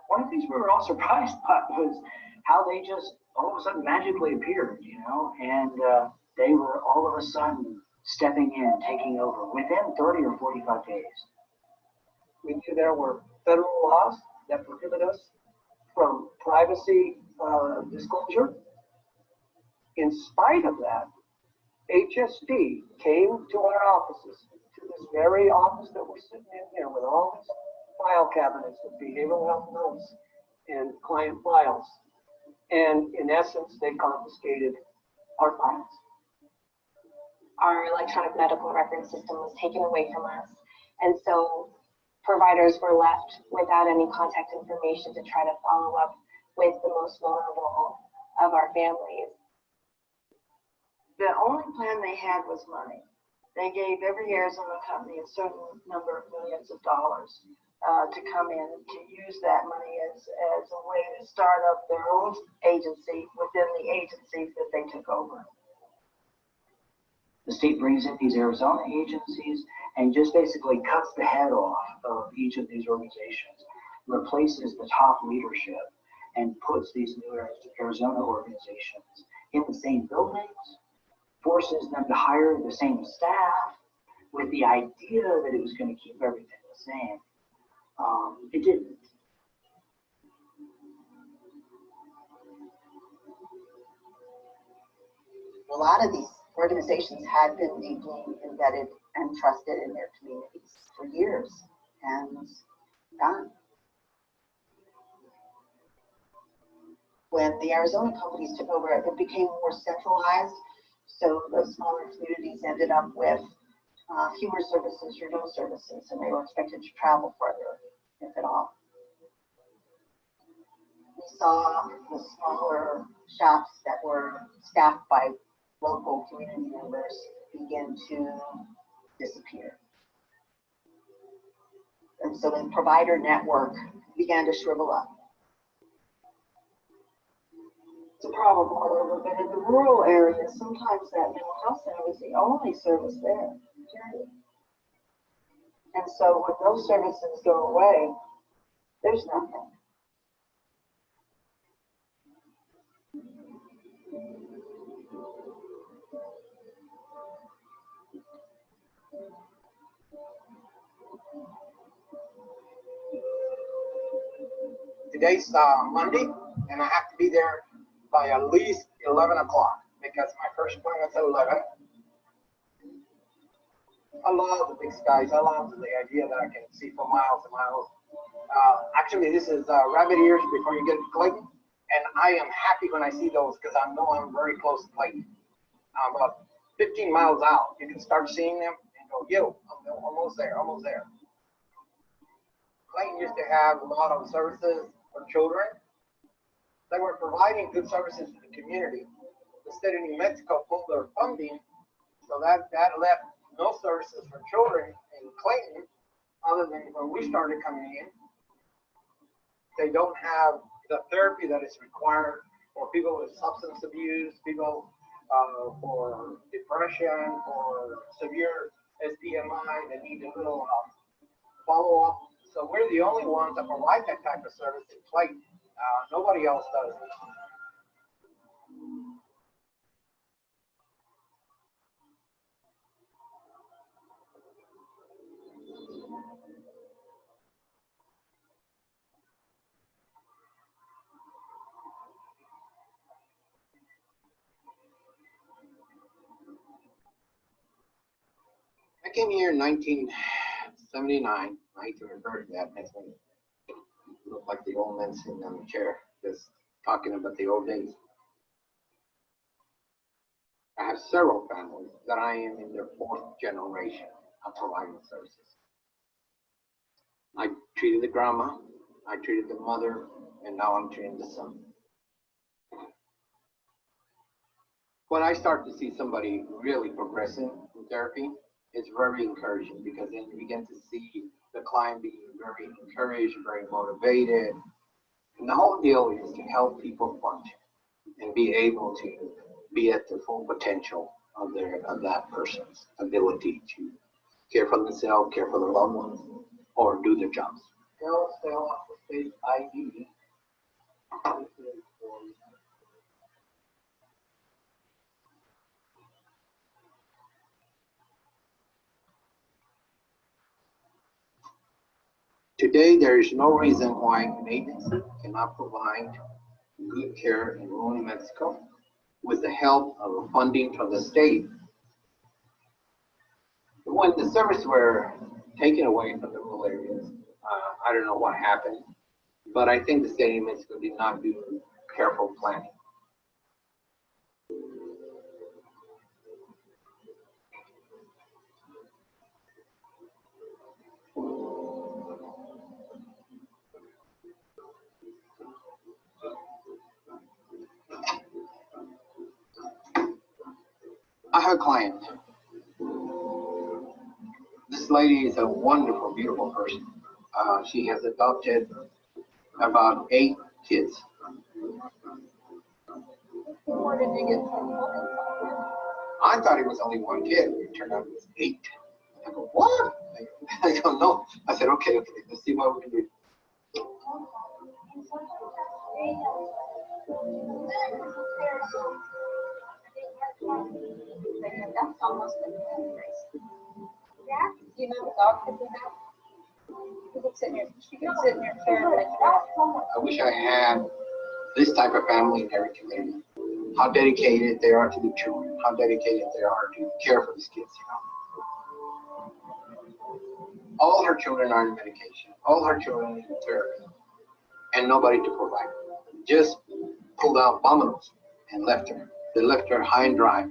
one of the things we were all surprised by was how they just all of a sudden magically appeared, you know, and they were all of a sudden stepping in, taking over within 30 or 45 days. We knew there were federal laws that prohibit us from privacy disclosure. In spite of that, HSD came to our offices, to this very office that we're sitting in here with all these file cabinets with behavioral health notes and client files. And in essence, they confiscated our files. Our electronic medical record system was taken away from us. And so providers were left without any contact information to try to follow up with the most vulnerable of our families. The only plan they had was money. They gave every Arizona company a certain number of millions of dollars to come in to use that money as a way to start up their own agency within the agencies that they took over. The state brings in these Arizona agencies and just basically cuts the head off of each of these organizations, replaces the top leadership, and puts these new Arizona organizations in the same buildings, forces them to hire the same staff with the idea that it was going to keep everything the same. It didn't. A lot of these organizations had been deeply embedded and trusted in their communities for years and gone. When the Arizona companies took over, it became more centralized. So the smaller communities ended up with fewer services or no services, and they were expected to travel further, if at all. We saw the smaller shops that were staffed by local community members begin to disappear. And so the provider network began to shrivel up. It's a problem all over, but in the rural areas, sometimes that mental health center was the only service there, period. And so when those services go away, there's nothing. Today's Monday, and I have to be there by at least 11 o'clock because my first appointment's at 11. I love the big skies. I love the idea that I can see for miles and miles. Actually, this is rabbit ears before you get to Clayton, and I am happy when I see those because I know I'm very close to Clayton. About 15 miles out, you can start seeing them and go, yo, I'm almost there, almost there. Clayton used to have a lot of services for children. They were providing good services to the community. The state of New Mexico pulled their funding, so that left no services for children in Clayton other than when we started coming in. They don't have the therapy that is required for people with substance abuse, people for depression, or severe SDMI that need a little follow-up. So we're the only ones that provide that type of service in Clayton. Nobody else does. I came here in 1979. I hate to refer to that. Makes me look like the old man sitting on the chair, just talking about the old days. I have several families that I am in their fourth generation of providing services. I treated the grandma, I treated the mother, and now I'm treating the son. When I start to see somebody really progressing in therapy, it's very encouraging because then you begin to see the client being very encouraged, very motivated. And the whole deal is to help people function and be able to be at the full potential of that person's ability to care for themselves, care for their loved ones, or do their jobs. Stay off the state ID. Today, there is no reason why an agency cannot provide good care in rural New Mexico with the help of funding from the state. When the services were taken away from the rural areas, I don't know what happened, but I think the state of New Mexico did not do careful planning. I have a client. This lady is a wonderful, beautiful person. She has adopted about 8 kids. Where did you get from? I thought it was only 1 kid. It turned out it was 8. I go, what? I don't know. I said, okay, let's see what we can do. That's almost a nice. Yeah. Do you know the dog could do that? She could sit in your chair. I wish I had this type of family in every community. How dedicated they are to the children, how dedicated they are to care for these kids, you know. all her children are in medication, all her children are in therapy, and nobody to provide. Just pulled out dominoes and left her. They left her high and dry.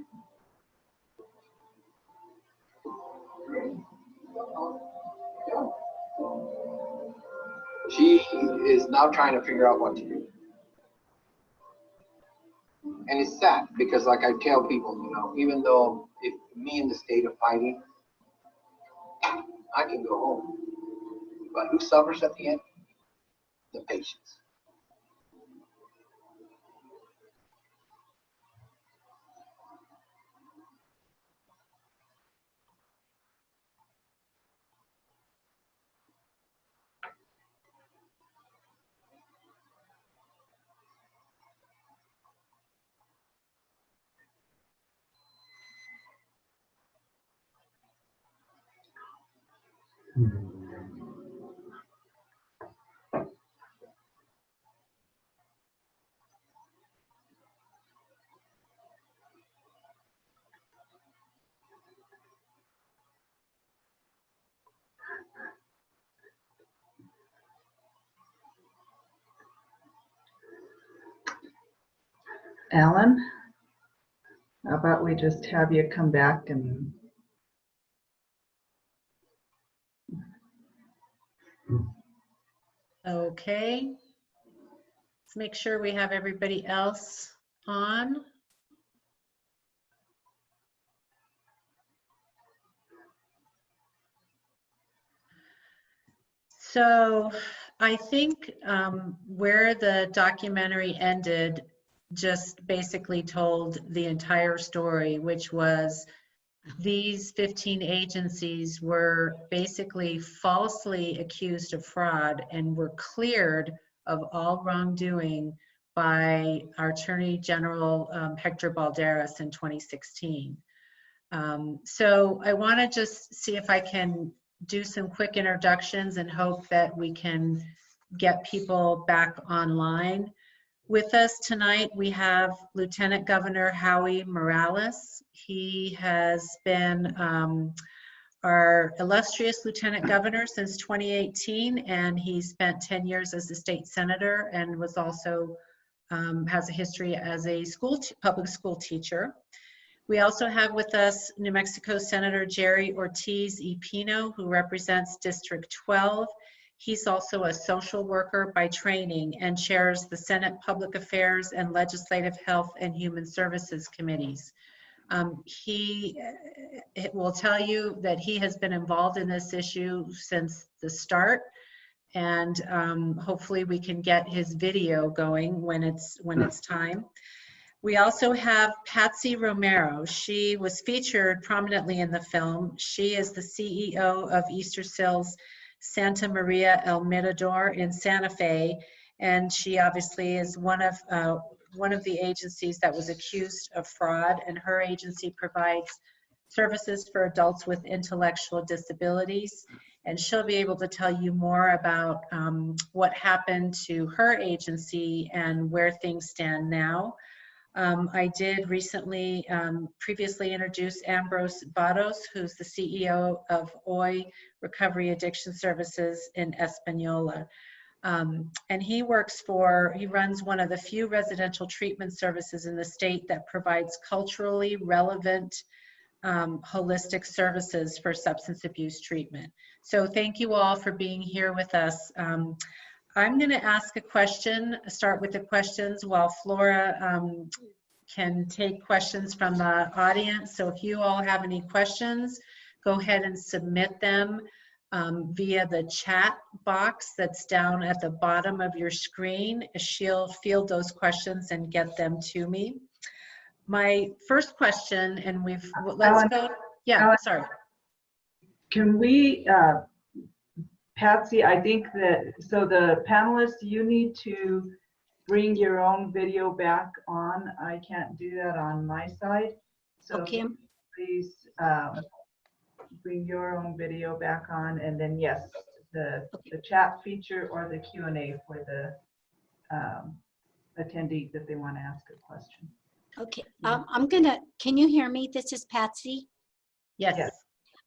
She is now trying to figure out what to do. And it's sad because, like I tell people, you know, even though if me in the state of fighting, I can go home. But who suffers at the end? The patients. Alan, how about we just have you come back and Okay. Let's make sure we have everybody else on. So I think where the documentary ended just basically told the entire story, which was these 15 agencies were basically falsely accused of fraud and were cleared of all wrongdoing by our Attorney General Hector Balderas in 2016. So I want to just see if I can do some quick introductions and hope that we can get people back online. With us tonight, we have Lieutenant Governor Howie Morales. He has been our illustrious Lieutenant Governor since 2018, and he spent 10 years as a state senator and was also has a history as a public school teacher. We also have with us New Mexico Senator Jerry Ortiz y Pino, who represents District 12. He's also a social worker by training and chairs the Senate Public Affairs and Legislative Health and Human Services Committees. He will tell you that he has been involved in this issue since the start, and hopefully we can get his video going when it's time. We also have Patsy Romero. She was featured prominently in the film. She is the CEO of Easter Seals Santa Maria El Mirador in Santa Fe, and she obviously is one of the agencies that was accused of fraud, and her agency provides services for adults with intellectual disabilities, and she'll be able to tell you more about what happened to her agency and where things stand now. I did recently previously introduce Ambrose Barros, who's the CEO of OI Recovery Addiction Services in Española. And he runs one of the few residential treatment services in the state that provides culturally relevant holistic services for substance abuse treatment. So thank you all for being here with us. I'm going to ask a question, start with the questions while Flora can take questions from the audience. So if you all have any questions, go ahead and submit them via the chat box that's down at the bottom of your screen. She'll field those questions and get them to me. My first question, and let's go. Yeah, sorry. Can we, Patsy, I think that, so the panelists, you need to bring your own video back on. I can't do that on my side. So okay. Please bring your own video back on, and then yes, the chat feature or the Q&A for the attendees if they want to ask a question. Okay, can you hear me? This is Patsy. Yes.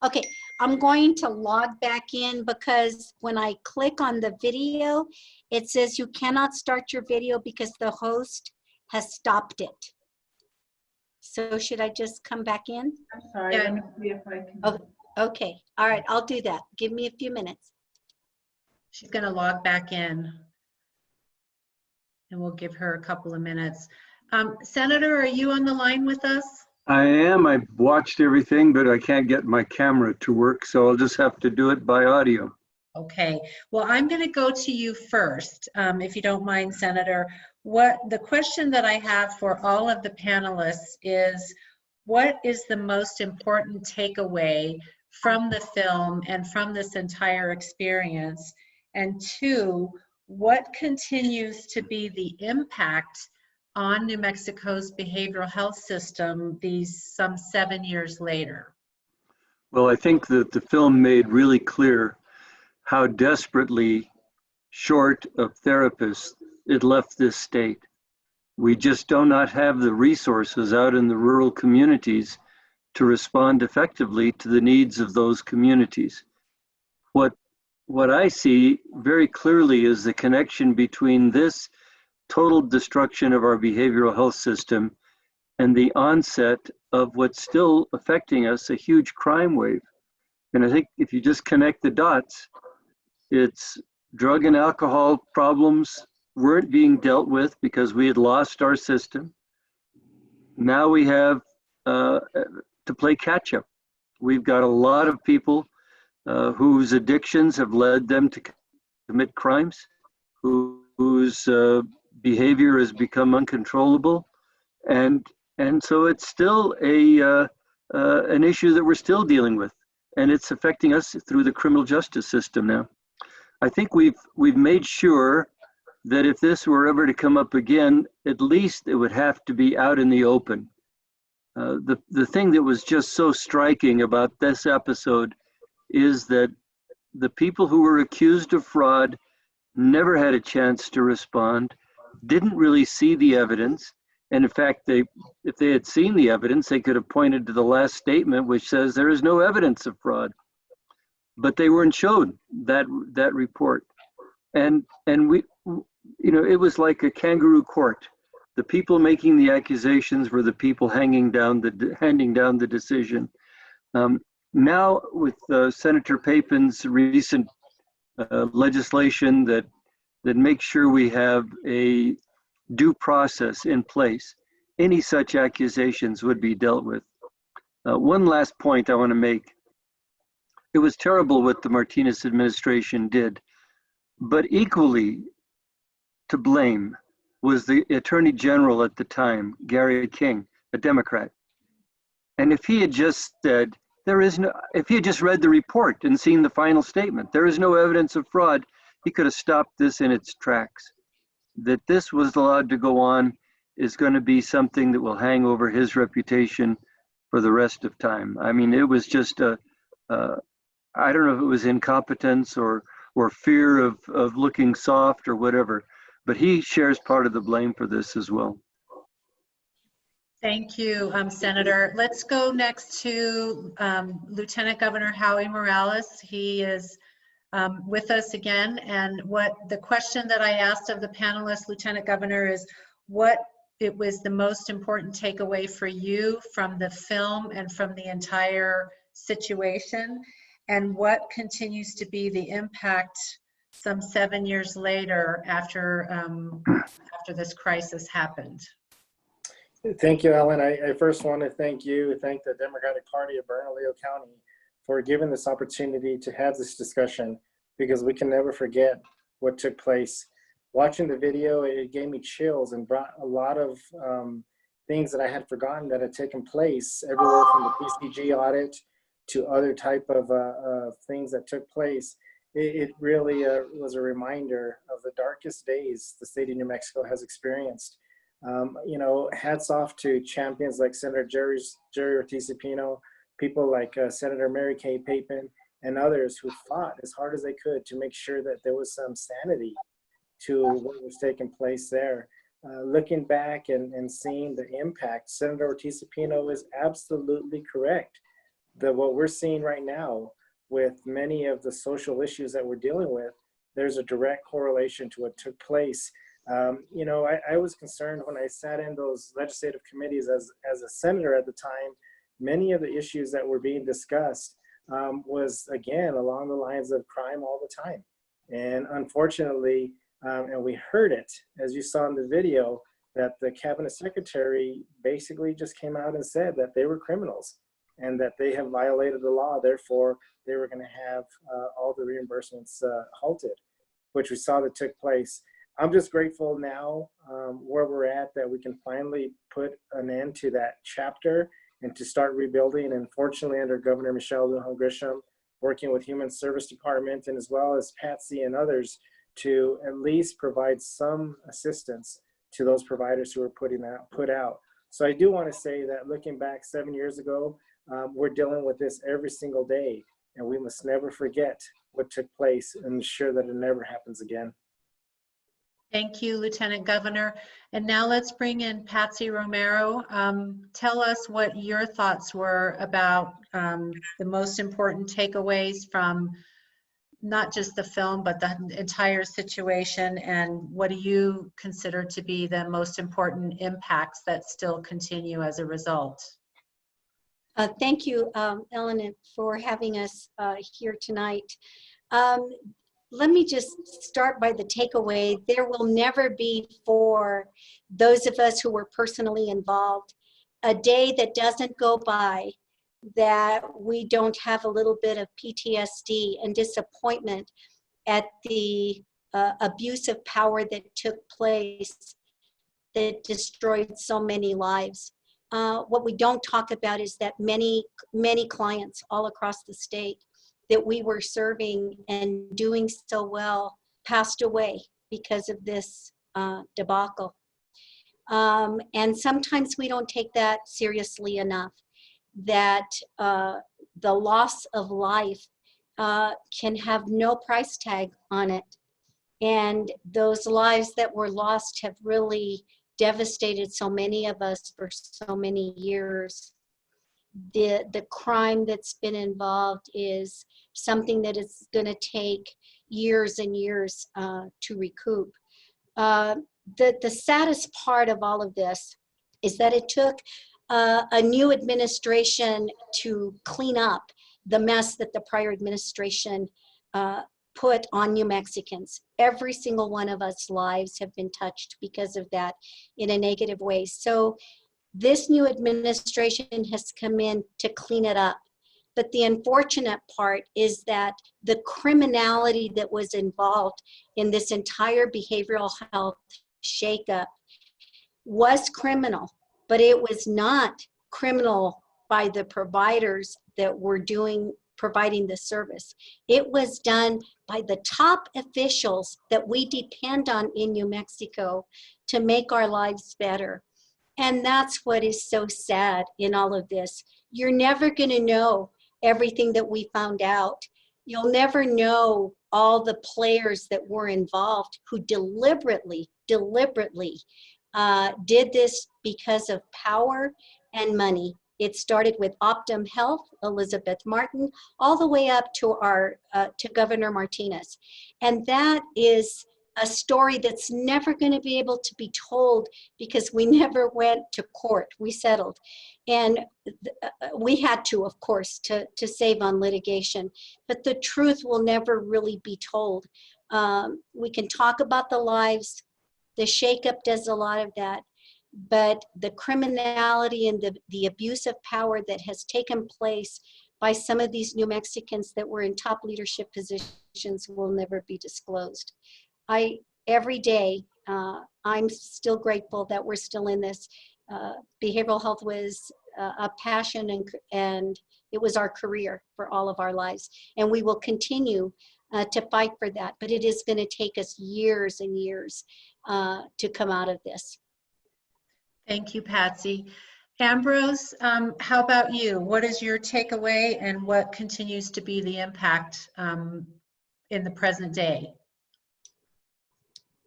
Okay, I'm going to log back in because when I click on the video, it says you cannot start your video because the host has stopped it. So should I just come back in? I'm sorry, let me see if I can. Oh, okay, all right, I'll do that. Give me a few minutes. She's going to log back in, and we'll give her a couple of minutes. Senator, are you on the line with us? I am. I've watched everything, but I can't get my camera to work, so I'll just have to do it by audio. Okay, well, I'm going to go to you first, if you don't mind, Senator. The question that I have for all of the panelists is, what is the most important takeaway from the film and from this entire experience? And two, what continues to be the impact on New Mexico's behavioral health system some 7 years later? Well, I think that the film made really clear how desperately short of therapists it left this state. We just do not have the resources out in the rural communities to respond effectively to the needs of those communities. What I see very clearly is the connection between this total destruction of our behavioral health system and the onset of what's still affecting us, a huge crime wave. And I think if you just connect the dots, it's drug and alcohol problems weren't being dealt with because we had lost our system. Now we have to play catch up. We've got a lot of people whose addictions have led them to commit crimes, whose behavior has become uncontrollable, and so it's still an issue that we're still dealing with, and it's affecting us through the criminal justice system now. I think we've made sure that if this were ever to come up again, at least it would have to be out in the open. The thing that was just so striking about this episode is that the people who were accused of fraud never had a chance to respond, didn't really see the evidence, and in fact, if they had seen the evidence, they could have pointed to the last statement which says there is no evidence of fraud. But they weren't shown that report. And we, it was like a kangaroo court. The people making the accusations were the people handing down the decision. Now with Senator Papen's recent legislation that makes sure we have a due process in place, any such accusations would be dealt with. One last point I want to make. It was terrible what the Martinez administration did, but equally to blame was the Attorney General at the time, Gary King, a Democrat. And if he had just said, if he had just read the report and seen the final statement, there is no evidence of fraud, he could have stopped this in its tracks. That this was allowed to go on is going to be something that will hang over his reputation for the rest of time. I mean, it was just I don't know if it was incompetence or fear of looking soft or whatever, but he shares part of the blame for this as well. Thank you, Senator. Let's go next to Lieutenant Governor Howie Morales. He is with us again, and the question that I asked of the panelists, Lieutenant Governor, is what it was the most important takeaway for you from the film and from the entire situation, and what continues to be the impact some 7 years later after this crisis happened. Thank you, Ellen. I first want to thank the Democratic Party of Bernalillo County for giving this opportunity to have this discussion, because we can never forget what took place. Watching the video, it gave me chills and brought a lot of things that I had forgotten that had taken place, everywhere from the PCG audit to other type of things that took place. It really was a reminder of the darkest days the state of New Mexico has experienced. Hats off to champions like Senator Jerry Ortiz-Pino, people like Senator Mary Kay Papen, and others who fought as hard as they could to make sure that there was some sanity to what was taking place there. Looking back and seeing the impact, Senator Ortiz-Pino is absolutely correct. What we're seeing right now with many of the social issues that we're dealing with, there's a direct correlation to what took place. You know, I was concerned when I sat in those legislative committees as a senator at the time. Many of the issues that were being discussed was, again, along the lines of crime all the time. And unfortunately, and we heard it, as you saw in the video, that the cabinet secretary basically just came out and said that they were criminals and that they have violated the law. Therefore, they were going to have all the reimbursements halted, which we saw that took place. I'm just grateful now where we're at, that we can finally put an end to that chapter and to start rebuilding. And fortunately, under Governor Michelle Lujan Grisham, working with Human Service Department and as well as Patsy and others, to at least provide some assistance to those providers who are put out. So I do want to say that looking back 7 years ago, we're dealing with this every single day, and we must never forget what took place and ensure that it never happens again. Thank you, Lieutenant Governor. And now let's bring in Patsy Romero. Tell us what your thoughts were about the most important takeaways from not just the film, but the entire situation, and what do you consider to be the most important impacts that still continue as a result? Thank you, Ellen, for having us here tonight. Let me just start by the takeaway. There will never be, for those of us who were personally involved, a day that doesn't go by that we don't have a little bit of PTSD and disappointment at the abuse of power that took place that destroyed so many lives. What we don't talk about is that many clients all across the state that we were serving and doing so well passed away because of this debacle. And sometimes we don't take that seriously enough, that the loss of life can have no price tag on it. And those lives that were lost have really devastated so many of us for so many years. The crime that's been involved is something that is going to take years and years to recoup. The saddest part of all of this is that it took a new administration to clean up the mess that the prior administration put on New Mexicans. Every single one of us lives have been touched because of that in a negative way. So this new administration has come in to clean it up. But the unfortunate part is that the criminality that was involved in this entire behavioral health shakeup was criminal, but it was not criminal by the providers that were providing the service. It was done by the top officials that we depend on in New Mexico to make our lives better. And that's what is so sad in all of this. You're never going to know everything that we found out. You'll never know all the players that were involved who deliberately did this because of power and money. It started with Optum Health, Elizabeth Martin, all the way up to to Governor Martinez. And that is a story that's never going to be able to be told because we never went to court. We settled. And we had to, of course, to save on litigation. But the truth will never really be told. We can talk about the lives. The shakeup does a lot of that. But the criminality and the abuse of power that has taken place by some of these New Mexicans that were in top leadership positions will never be disclosed. Every day, I'm still grateful that we're still in this. Behavioral health was a passion and it was our career for all of our lives. And we will continue to fight for that, but it is going to take us years and years to come out of this. Thank you, Patsy. Ambrose, how about you? What is your takeaway and what continues to be the impact in the present day?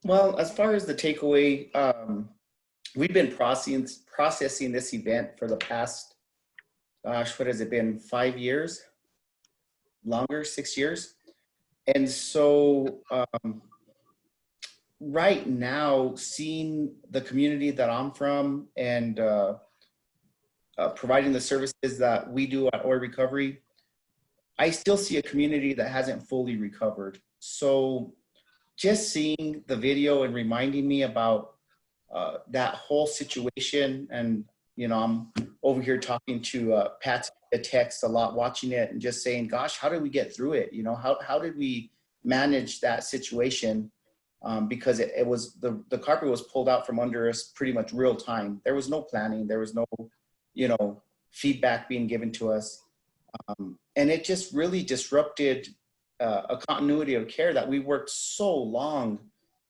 Well, as far as the takeaway, we've been processing this event for the past, gosh, what has it been, 5 years? longer, 6 years. And so right now, seeing the community that I'm from and providing the services that we do at OI Recovery, I still see a community that hasn't fully recovered. So just seeing the video and reminding me about that whole situation, and I'm over here talking to Pat's text a lot, watching it and just saying, gosh, how did we get through it? How did we manage that situation? Because it was the carpet was pulled out from under us pretty much real time. There was no planning. There was no, feedback being given to us. And it just really disrupted a continuity of care that we worked so long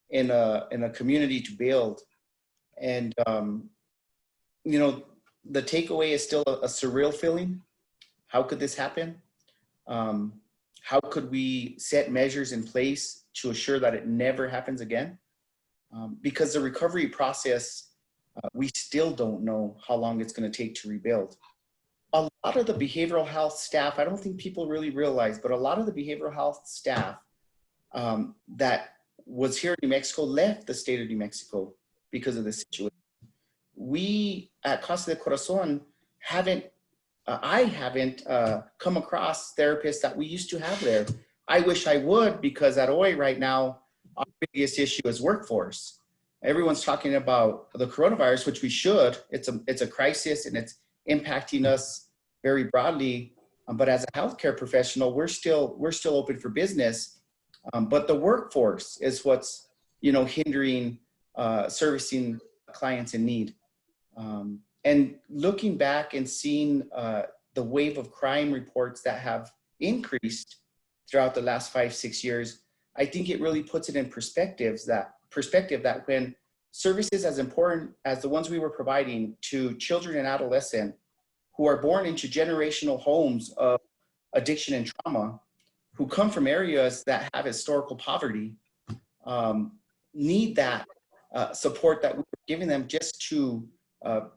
in a community to build. And, the takeaway is still a surreal feeling. How could this happen? How could we set measures in place to assure that it never happens again? Because the recovery process, we still don't know how long it's going to take to rebuild. A lot of the behavioral health staff, I don't think people really realize, but a lot of the behavioral health staff that was here in New Mexico left the state of New Mexico because of this situation. We at Casa de Corazon I haven't come across therapists that we used to have there. I wish I would, because at OI right now, our biggest issue is workforce. Everyone's talking about the coronavirus, which we should. It's a crisis and it's impacting us very broadly. But as a healthcare professional, we're still open for business. But the workforce is what's hindering servicing clients in need. And looking back and seeing the wave of crime reports that have increased throughout the last 5-6 years, I think it really puts it in perspective that when services as important as the ones we were providing to children and adolescents who are born into generational homes of addiction and trauma, who come from areas that have historical poverty, need that support that we're giving them just to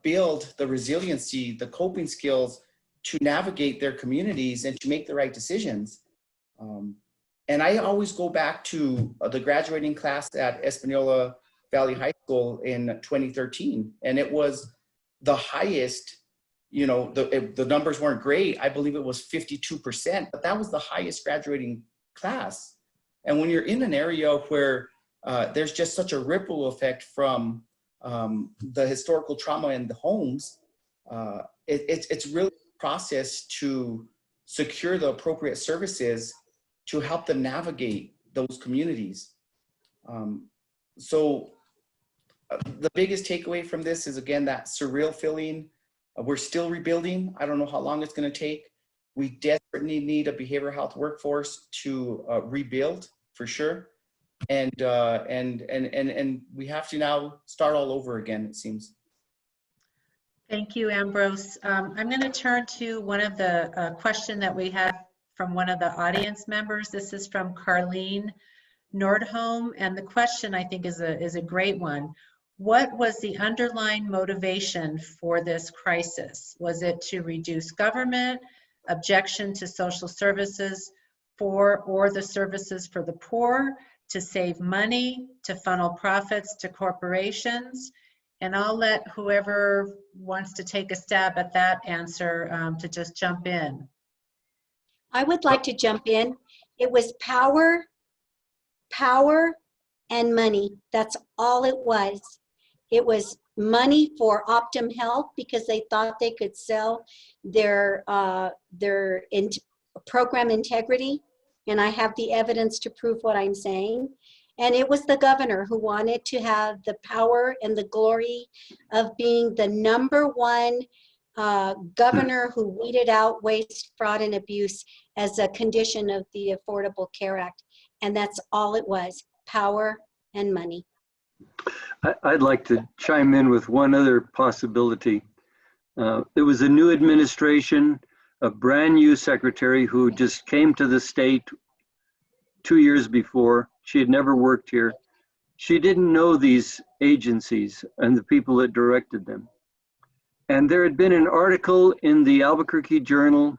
build the resiliency, the coping skills to navigate their communities and to make the right decisions. And I always go back to the graduating class at Espanola Valley High School in 2013. And it was the highest, the numbers weren't great. I believe it was 52%, but that was the highest graduating class. And when you're in an area where there's just such a ripple effect from the historical trauma in the homes, it's really a process to secure the appropriate services to help them navigate those communities. So the biggest takeaway from this is, again, that surreal feeling. We're still rebuilding. I don't know how long it's going to take. We desperately need a behavioral health workforce to rebuild, for sure. And we have to now start all over again, it seems. Thank you, Ambrose. I'm going to turn to one of the question that we had from one of the audience members. This is from Carlene Nordholm, and the question, I think, is a great one. What was the underlying motivation for this crisis? Was it to reduce government, objection to social services or the services for the poor, to save money, to funnel profits to corporations? And I'll let whoever wants to take a stab at that answer to just jump in. I would like to jump in. It was power, and money. That's all it was. It was money for Optum Health because they thought they could sell their program integrity, and I have the evidence to prove what I'm saying. And it was the governor who wanted to have the power and the glory of being the #1 governor who weeded out waste, fraud, and abuse as a condition of the Affordable Care Act. And that's all it was, power and money. I'd like to chime in with one other possibility. It was a new administration, a brand new secretary who just came to the state 2 years before. She had never worked here. She didn't know these agencies and the people that directed them. And there had been an article in the Albuquerque Journal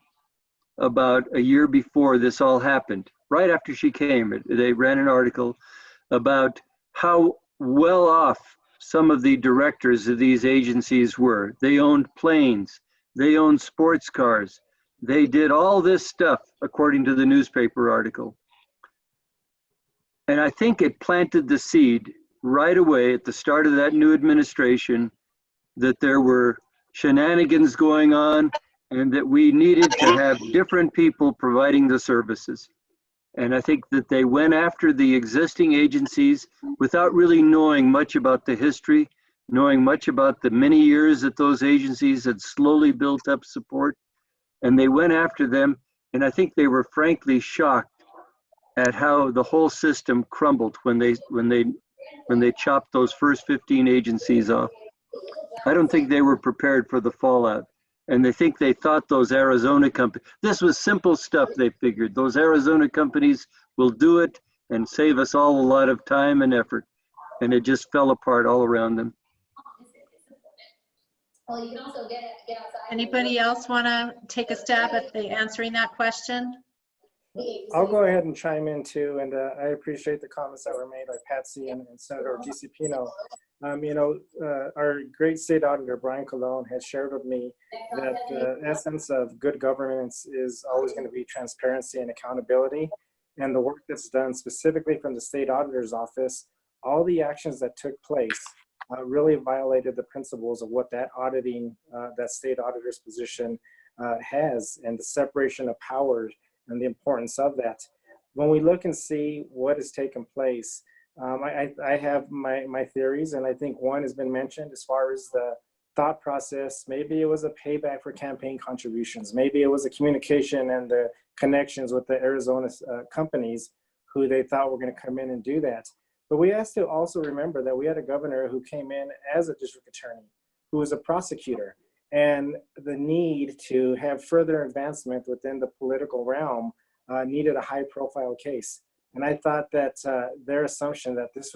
about a year before this all happened, right after she came. They ran an article about how well off some of the directors of these agencies were. They owned planes, they owned sports cars, they did all this stuff, according to the newspaper article. And I think it planted the seed right away at the start of that new administration that there were shenanigans going on and that we needed to have different people providing the services. And I think that they went after the existing agencies without really knowing much about the history, knowing much about the many years that those agencies had slowly built up support. And they went after them, and I think they were frankly shocked at how the whole system crumbled when they chopped those first 15 agencies off. I don't think they were prepared for the fallout. And they thought those Arizona companies, this was simple stuff they figured. Those Arizona companies will do it and save us all a lot of time and effort. And it just fell apart all around them. Well, you can also get outside. Anybody else want to take a stab at answering that question? I'll go ahead and chime in too, and I appreciate the comments that were made by Patsy and Senator DiCipino. Our great state auditor, Brian Colon, has shared with me that the essence of good governance is always going to be transparency and accountability. And the work that's done specifically from the state auditor's office, all the actions that took place really violated the principles of what that auditing, that state auditor's position has, and the separation of powers and the importance of that. When we look and see what has taken place, I have my theories, and I think one has been mentioned as far as the thought process. Maybe it was a payback for campaign contributions. Maybe it was a communication and the connections with the Arizona companies who they thought were going to come in and do that. But we have to also remember that we had a governor who came in as a district attorney, who was a prosecutor, and the need to have further advancement within the political realm needed a high-profile case. And I thought that their assumption that this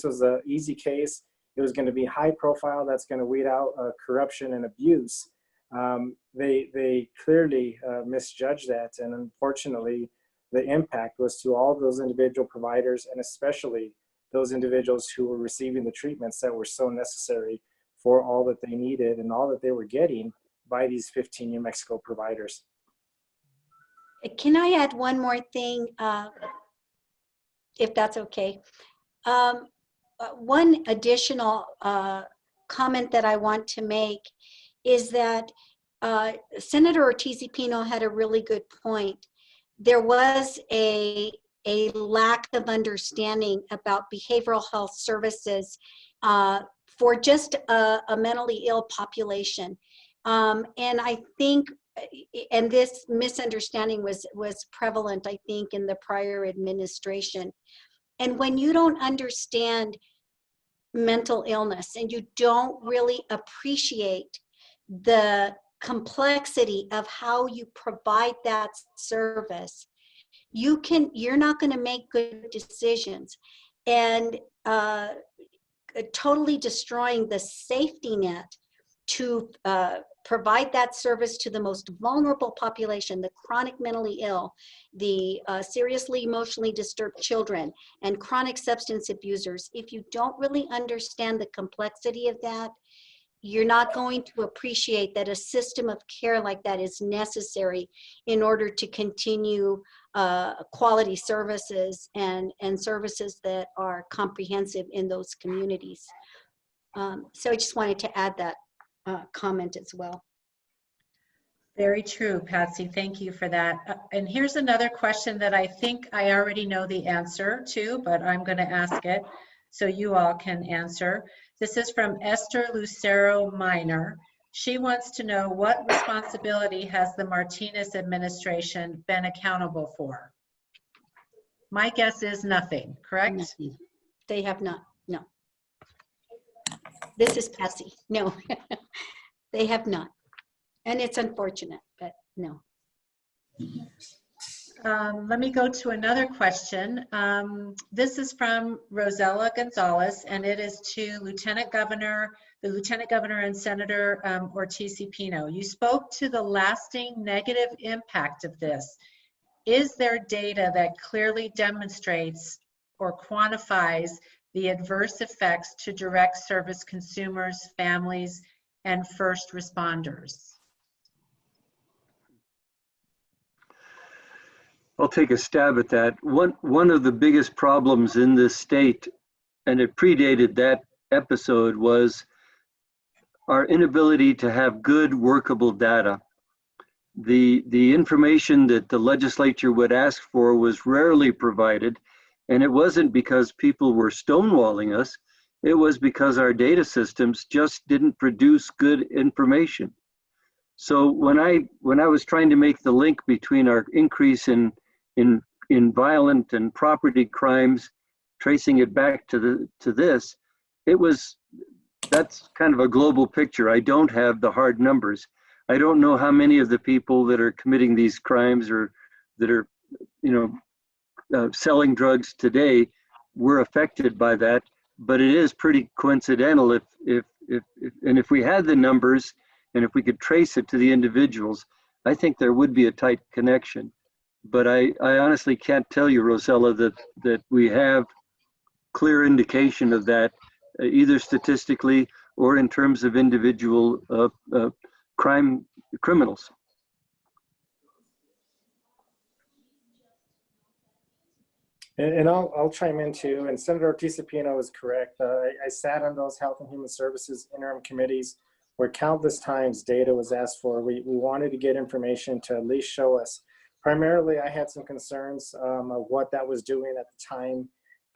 was a easy case, it was going to be high profile, that's going to weed out corruption and abuse. They clearly misjudged that, and unfortunately, the impact was to all those individual providers, and especially those individuals who were receiving the treatments that were so necessary for all that they needed and all that they were getting by these 15 New Mexico providers. Can I add one more thing, if that's okay? One additional comment that I want to make is that Senator Ortiz-Pino had a really good point. There was a lack of understanding about behavioral health services for just a mentally ill population. And I think, and this misunderstanding was prevalent, I think, in the prior administration. And when you don't understand mental illness and you don't really appreciate the complexity of how you provide that service, you're not going to make good decisions, and totally destroying the safety net to provide that service to the most vulnerable population, the chronic mentally ill, the seriously emotionally disturbed children, and chronic substance abusers. If you don't really understand the complexity of that, you're not going to appreciate that a system of care like that is necessary in order to continue quality services and services that are comprehensive in those communities. So I just wanted to add that comment as well. Very true, Patsy. Thank you for that. And here's another question that I think I already know the answer to, but I'm going to ask it so you all can answer. This is from Esther Lucero Minor. She wants to know, what responsibility has the Martinez administration been accountable for? My guess is nothing, correct? Nothing. They have not, no. This is Patsy, no. They have not. And it's unfortunate, but no. Let me go to another question. This is from Rosella Gonzalez, and it is to Lieutenant Governor, Lieutenant Governor and Senator Ortiz-Pino, you spoke to the lasting negative impact of this. Is there data that clearly demonstrates or quantifies the adverse effects to direct service consumers, families, and first responders? I'll take a stab at that. One of the biggest problems in this state, and it predated that episode, was our inability to have good workable data. The information that the legislature would ask for was rarely provided, and it wasn't because people were stonewalling us. It was because our data systems just didn't produce good information. So when I was trying to make the link between our increase in violent and property crimes, tracing it back to this, that's kind of a global picture. I don't have the hard numbers. I don't know how many of the people that are committing these crimes or that are, selling drugs today were affected by that. But it is pretty coincidental if we had the numbers and if we could trace it to the individuals, I think there would be a tight connection. But I honestly can't tell you, Rosella, that we have clear indication of that, either statistically or in terms of individual criminals. And I'll chime in too. And Senator Ortiz-Pino is correct. I sat on those Health and Human Services interim committees where countless times data was asked for. We wanted to get information to at least show us. Primarily, I had some concerns of what that was doing at the time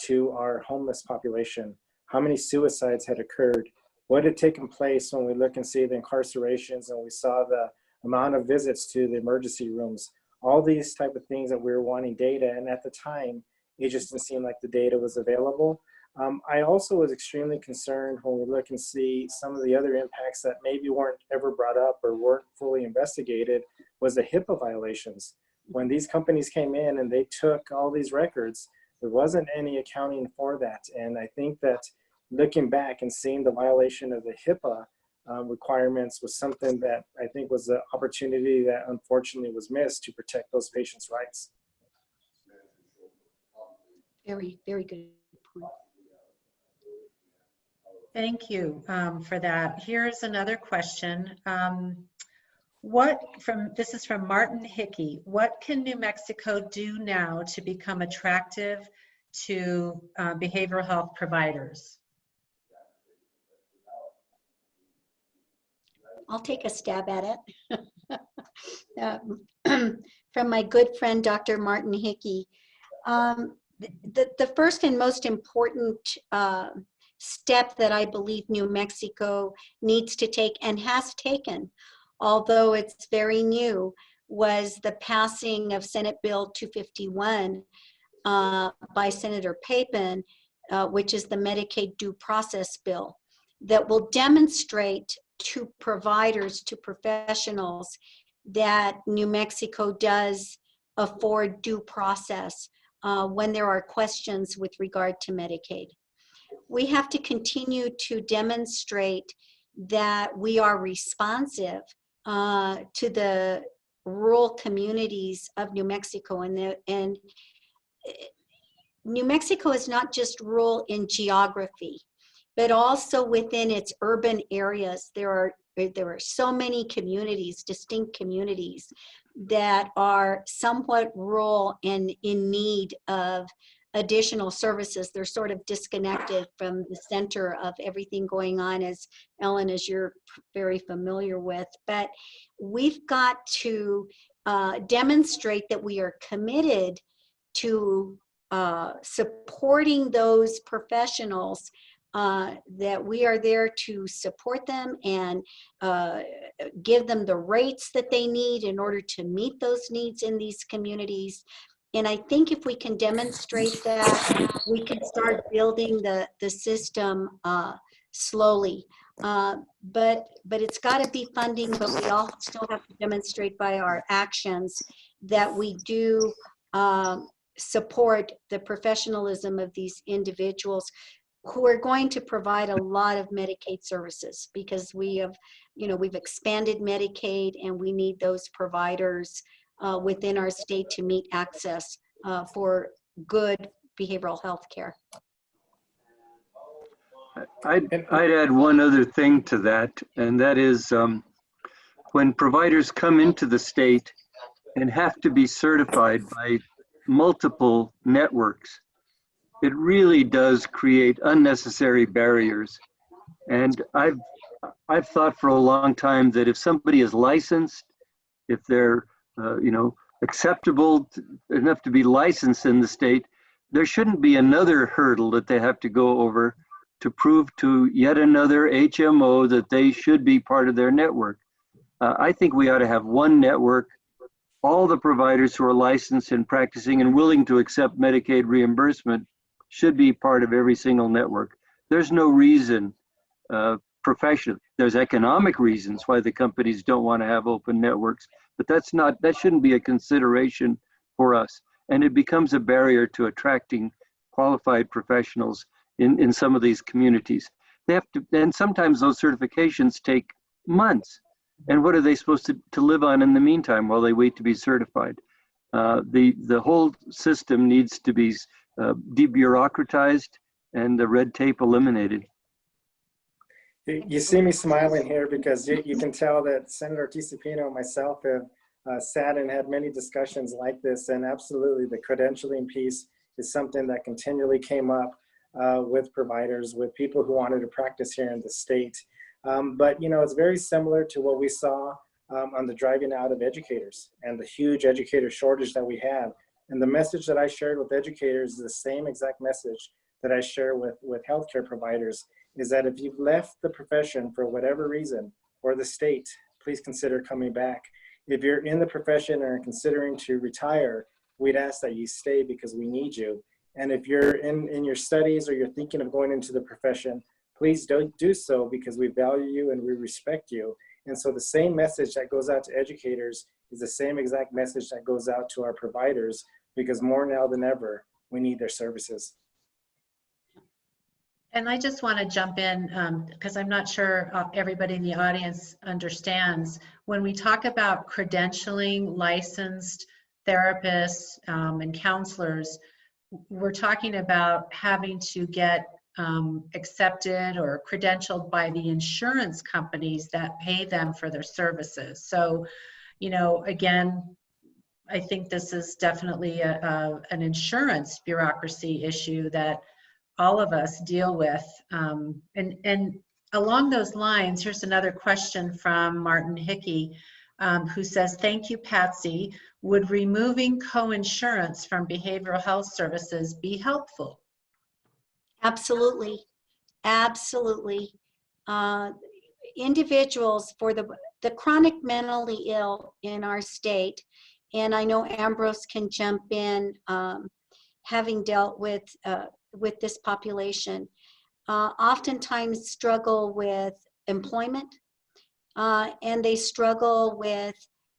to our homeless population. How many suicides had occurred? What had taken place when we look and see the incarcerations and we saw the amount of visits to the emergency rooms? All these type of things that we were wanting data, and at the time, it just didn't seem like the data was available. I also was extremely concerned when we look and see some of the other impacts that maybe weren't ever brought up or weren't fully investigated, was the HIPAA violations. When these companies came in and they took all these records, there wasn't any accounting for that. And I think that looking back and seeing the violation of the HIPAA requirements was something that I think was an opportunity that unfortunately was missed to protect those patients' rights. Very, very good point. Thank you for that. Here's another question. This is from Martin Hickey. What can New Mexico do now to become attractive to behavioral health providers? I'll take a stab at it. From my good friend, Dr. Martin Hickey. The first and most important step that I believe New Mexico needs to take and has taken, although it's very new, was the passing of Senate Bill 251 by Senator Papin, which is the Medicaid due process bill, that will demonstrate to providers, to professionals, that New Mexico does afford due process when there are questions with regard to Medicaid. We have to continue to demonstrate that we are responsive to the rural communities of New Mexico, and New Mexico is not just rural in geography, but also within its urban areas. There are so many communities, distinct communities, that are somewhat rural and in need of additional services. They're sort of disconnected from the center of everything going on, as Ellen, as you're very familiar with. But we've got to demonstrate that we are committed to supporting those professionals, that we are there to support them and give them the rates that they need in order to meet those needs in these communities. And I think if we can demonstrate that, we can start building the system slowly. But it's got to be funding, but we all still have to demonstrate by our actions that we do support the professionalism of these individuals who are going to provide a lot of Medicaid services, because we have, we've expanded Medicaid and we need those providers within our state to meet access for good behavioral health care. I'd add one other thing to that, and that is when providers come into the state and have to be certified by multiple networks, it really does create unnecessary barriers. And I've thought for a long time that if somebody is licensed, if they're acceptable enough to be licensed in the state, there shouldn't be another hurdle that they have to go over to prove to yet another HMO that they should be part of their network. I think we ought to have one network. All the providers who are licensed and practicing and willing to accept Medicaid reimbursement should be part of every single network. There's no reason professionally. There's economic reasons why the companies don't want to have open networks, but that shouldn't be a consideration for us. And it becomes a barrier to attracting qualified professionals in some of these communities. They have to, and sometimes those certifications take months. And what are they supposed to live on in the meantime while they wait to be certified? The whole system needs to be debureaucratized and the red tape eliminated. You see me smiling here because you can tell that Senator Tisapino and myself have sat and had many discussions like this, and absolutely the credentialing piece is something that continually came up with providers, with people who wanted to practice here in the state. But it's very similar to what we saw on the driving out of educators and the huge educator shortage that we have. And the message that I shared with educators is the same exact message that I share with healthcare providers, is that if you've left the profession for whatever reason, or the state, please consider coming back. If you're in the profession and are considering to retire, we'd ask that you stay because we need you. And if you're in your studies or you're thinking of going into the profession, please don't do so because we value you and we respect you. And so the same message that goes out to educators is the same exact message that goes out to our providers, because more now than ever, we need their services. And I just want to jump in because I'm not sure everybody in the audience understands. When we talk about credentialing licensed therapists and counselors, we're talking about having to get accepted or credentialed by the insurance companies that pay them for their services. So, again, I think this is definitely an insurance bureaucracy issue that all of us deal with. And along those lines, here's another question from Martin Hickey, who says, thank you, Patsy. Would removing co-insurance from behavioral health services be helpful? Absolutely. Absolutely. Individuals for the chronic mentally ill in our state, and I know Ambrose can jump in, having dealt with this population, oftentimes struggle with employment, and they struggle with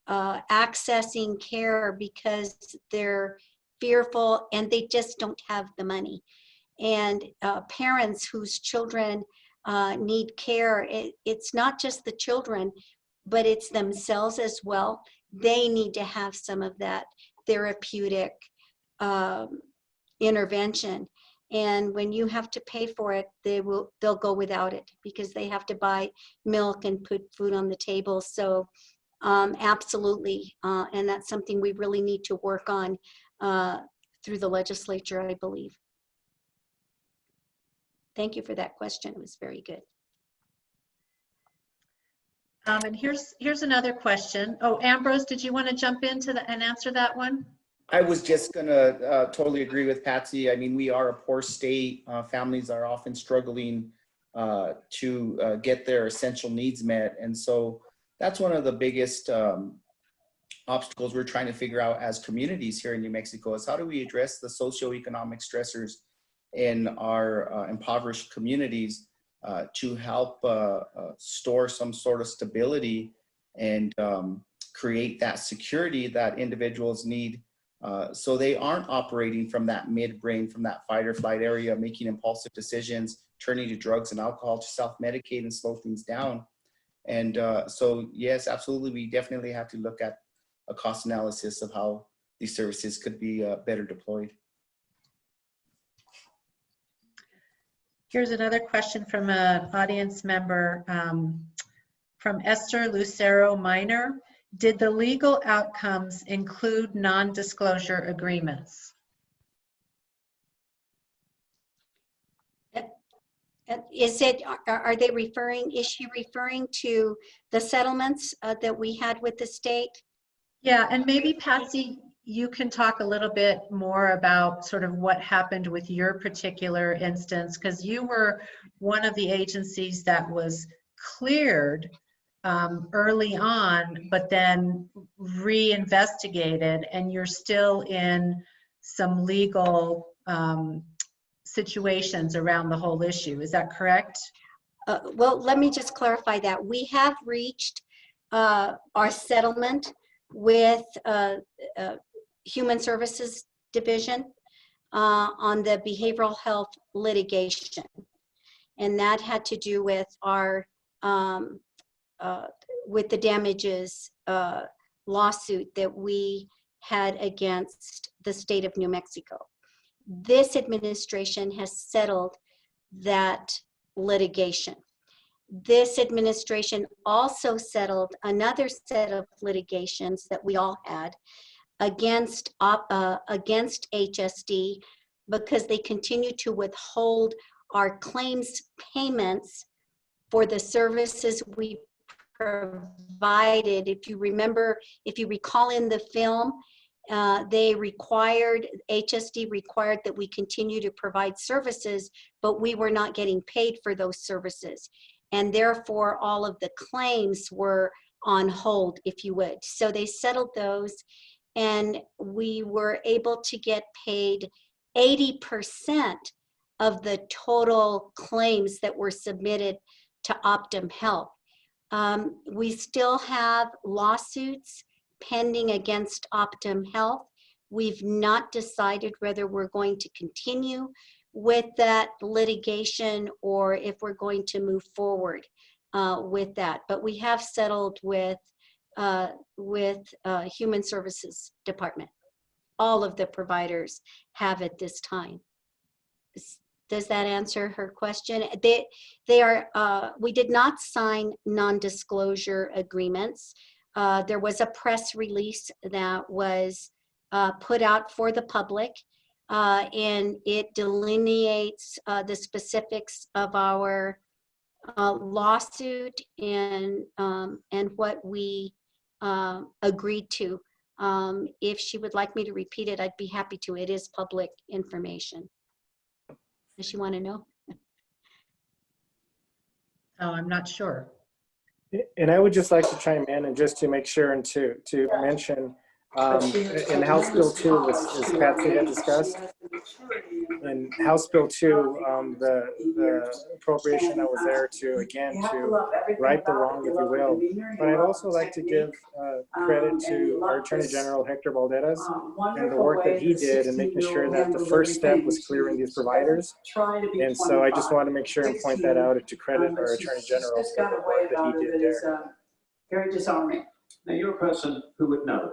accessing care because they're fearful and they just don't have the money. And parents whose children need care, it's not just the children, but it's themselves as well. They need to have some of that therapeutic intervention. And when you have to pay for it, they'll go without it because they have to buy milk and put food on the table. So absolutely, and that's something we really need to work on through the legislature, I believe. Thank you for that question. It was very good. And here's another question. Oh, Ambrose, did you want to jump into and answer that one? I was just gonna totally agree with Patsy. I mean, we are a poor state. Families are often struggling to get their essential needs met. And so that's one of the biggest obstacles we're trying to figure out as communities here in New Mexico, is how do we address the socioeconomic stressors in our impoverished communities to help store some sort of stability and create that security that individuals need So they aren't operating from that midbrain, from that fight or flight area, making impulsive decisions, turning to drugs and alcohol to self-medicate and slow things down. And so, yes, absolutely, we definitely have to look at a cost analysis of how these services could be better deployed. Here's another question from an audience member, from Esther Lucero Minor. Did the legal outcomes include non-disclosure agreements? Is it, are they referring, is she referring to the settlements that we had with the state? Yeah, and maybe Patsy, you can talk a little bit more about sort of what happened with your particular instance, because you were one of the agencies that was cleared early on, but then reinvestigated, and you're still in some legal situations around the whole issue. Is that correct? Well, let me just clarify that. We have reached our settlement with Human Services Division on the behavioral health litigation. And that had to do with our, with the damages lawsuit that we had against the state of New Mexico. This administration has settled that litigation. This administration also settled another set of litigations that we all had against HSD because they continue to withhold our claims payments for the services we provided. If you remember, if you recall in the film, HSD required that we continue to provide services, but we were not getting paid for those services. And therefore, all of the claims were on hold, if you would. So they settled those, and we were able to get paid 80% of the total claims that were submitted to Optum Health. We still have lawsuits pending against Optum Health. We've not decided whether we're going to continue with that litigation or if we're going to move forward with that. But we have settled with Human Services Department. All of the providers have at this time. Does that answer her question? They are. We did not sign non-disclosure agreements. There was a press release that was put out for the public, and it delineates the specifics of our lawsuit and what we agreed to. If she would like me to repeat it, I'd be happy to. It is public information. Does she want to know? Oh, I'm not sure. And I would just like to chime in and just to make sure and to mention in House Bill 2, as Patsy had discussed, in House Bill 2, the appropriation that was there to, again, to right the wrong, if you will. But I'd also like to give credit to our Attorney General, Hector Valderas, and the work that he did in making sure that the first step was clearing these providers. And so I just want to make sure and point that out and to credit our Attorney General for the work that he did there. Very disarming. Now, you're a person who would know,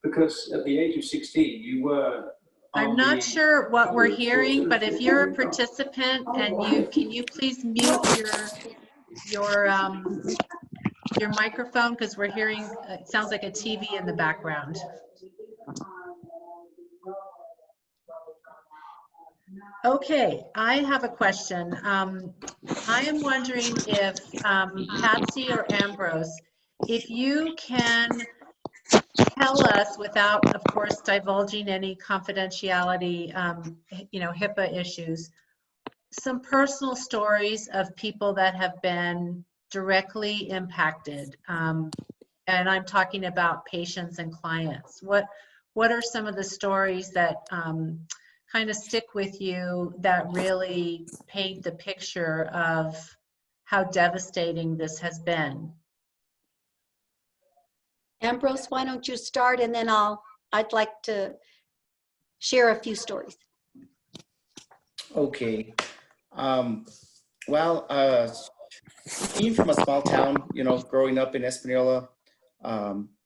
because at the age of 16, you were. I'm not sure what we're hearing, but if you're a participant and can you please mute your microphone, because we're hearing, it sounds like a TV in the background. Okay, I have a question. I am wondering if Patsy or Ambrose, if you can tell us, without, of course, divulging any confidentiality, HIPAA issues, some personal stories of people that have been directly impacted. And I'm talking about patients and clients. What are some of the stories that kind of stick with you that really paint the picture of how devastating this has been? Ambrose, why don't you start, and then I'd like to share a few stories. Okay. Well, being from a small town, growing up in Espanola,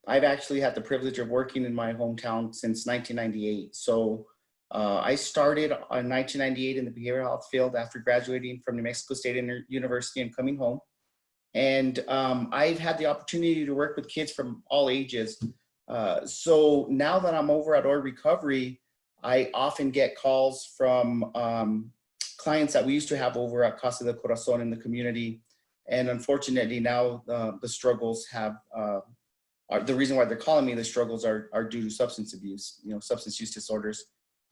I've actually had the privilege of working in my hometown since 1998. So I started in 1998 in the behavioral health field after graduating from New Mexico State University and coming home. And I've had the opportunity to work with kids from all ages. So now that I'm over at Or Recovery, I often get calls from clients that we used to have over at Casa del Corazon in the community. And unfortunately now the struggles have, the reason why they're calling me the struggles are due to substance abuse, substance use disorders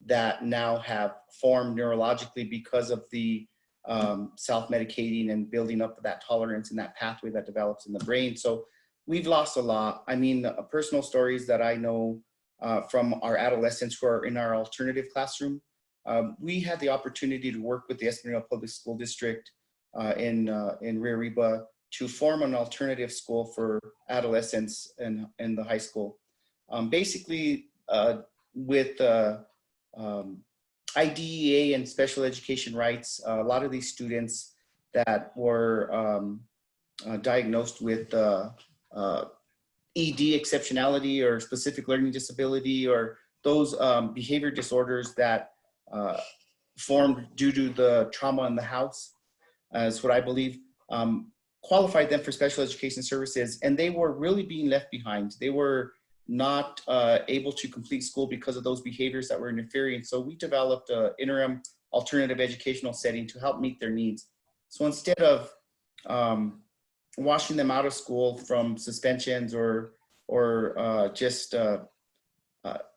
that now have formed neurologically because of the self-medicating and building up that tolerance and that pathway that develops in the brain. So we've lost a lot. I mean, personal stories that I know from our adolescents who are in our alternative classroom. We had the opportunity to work with the Espanola Public School District in Rio Arriba to form an alternative school for adolescents in the high school. Basically, with IDEA and special education rights, a lot of these students that were diagnosed with ED exceptionality or specific learning disability, or those behavior disorders that formed due to the trauma in the house, is what I believe, qualified them for special education services, and they were really being left behind. They were not able to complete school because of those behaviors that were interfering. So we developed an interim alternative educational setting to help meet their needs. So instead of washing them out of school from suspensions or just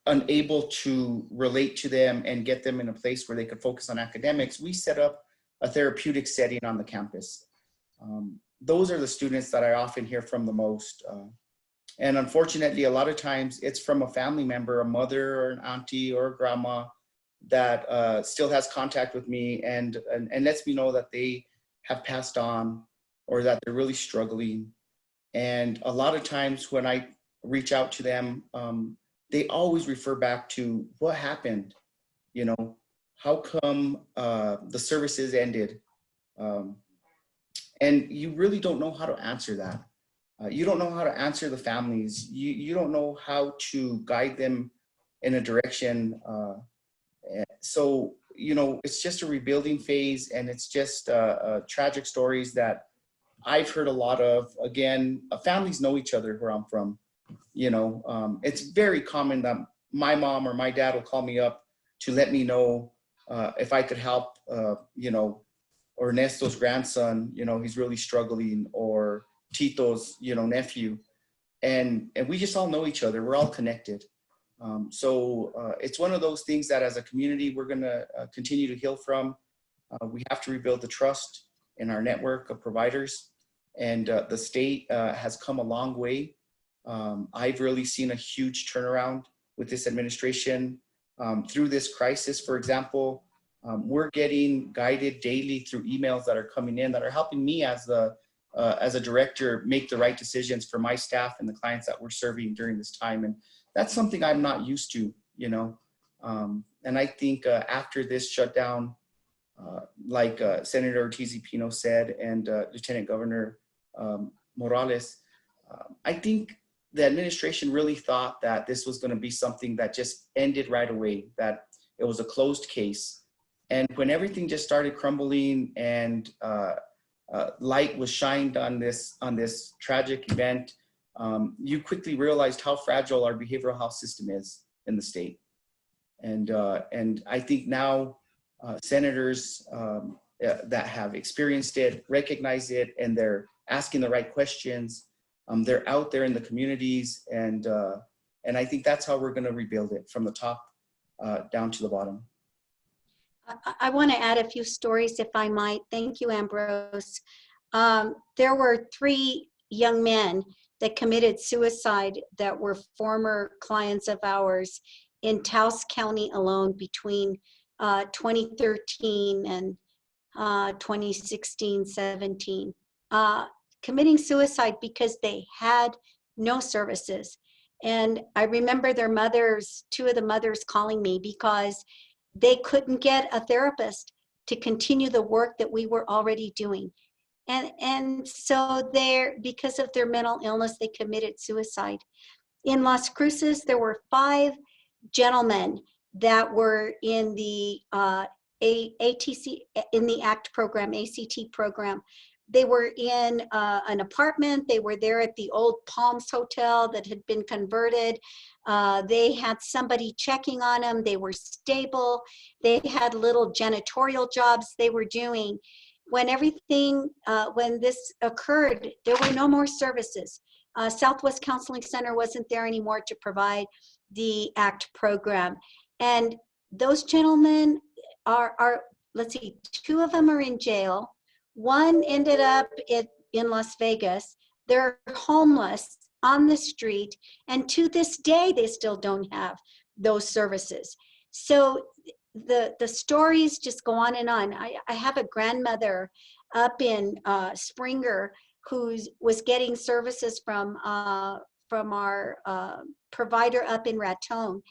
unable to relate to them and get them in a place where they could focus on academics, we set up a therapeutic setting on the campus. Those are the students that I often hear from the most. And unfortunately, a lot of times it's from a family member, a mother or an auntie or a grandma that still has contact with me and lets me know that they have passed on or that they're really struggling. And a lot of times when I reach out to them, they always refer back to what happened, how come the services ended? And you really don't know how to answer that. You don't know how to answer the families. You don't know how to guide them in a direction. So, it's just a rebuilding phase, and it's just tragic stories that I've heard a lot of. Again, families know each other where I'm from. It's very common that my mom or my dad will call me up to let me know if I could help, or Ernesto's grandson, he's really struggling, or Tito's, nephew. And we just all know each other. We're all connected. So it's one of those things that as a community, we're going to continue to heal from. We have to rebuild the trust in our network of providers. And the state has come a long way. I've really seen a huge turnaround with this administration through this crisis. For example, we're getting guided daily through emails that are coming in that are helping me as a director make the right decisions for my staff and the clients that we're serving during this time. And that's something I'm not used to, and I think after this shutdown, like Senator Ortiz-Pino said, and Lieutenant Governor Morales, I think the administration really thought that this was going to be something that just ended right away, that it was a closed case. And when everything just started crumbling and light was shined on this tragic event, you quickly realized how fragile our behavioral health system is in the state. And I think now senators that have experienced it, recognize it, and they're asking the right questions. They're out there in the communities, and I think that's how we're going to rebuild it, from the top down to the bottom. I want to add a few stories, if I might. Thank you, Ambrose. There were 3 young men that committed suicide that were former clients of ours in Taos County alone between 2013 and 2016-17, committing suicide because they had no services. And I remember their mothers, two of the mothers calling me because they couldn't get a therapist to continue the work that we were already doing. And so because of their mental illness, they committed suicide. In Las Cruces, there were 5 gentlemen that were in the ATC, in the ACT program, ACT program. They were in an apartment. They were there at the old Palms Hotel that had been converted. They had somebody checking on them. They were stable. They had little janitorial jobs they were doing. When when this occurred, there were no more services. Southwest Counseling Center wasn't there anymore to provide the ACT program. And those gentlemen are let's see, 2 of them are in jail. One ended up in Las Vegas. They're homeless on the street. And to this day, they still don't have those services. So the stories just go on and on. I have a grandmother up in Springer who was getting services from our provider up in Raton,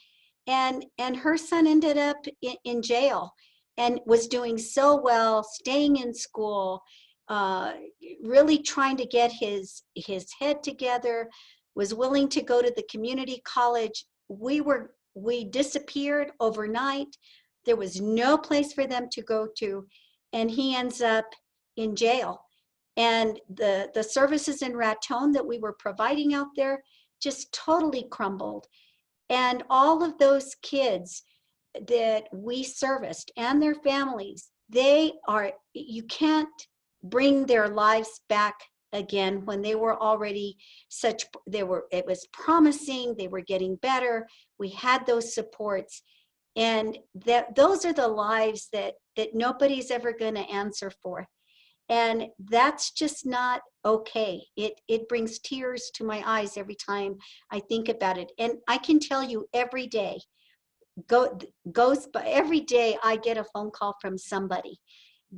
and her son ended up in jail and was doing so well, staying in school, really trying to get his head together, was willing to go to the community college. We disappeared overnight. There was no place for them to go to, and he ends up in jail. And the services in Raton that we were providing out there just totally crumbled. And all of those kids that we serviced and their families, you can't bring their lives back again when they were already it was promising, they were getting better, we had those supports. And those are the lives that nobody's ever going to answer for. And that's just not okay. It brings tears to my eyes every time I think about it. And I can tell you every day, goes by, every day I get a phone call from somebody,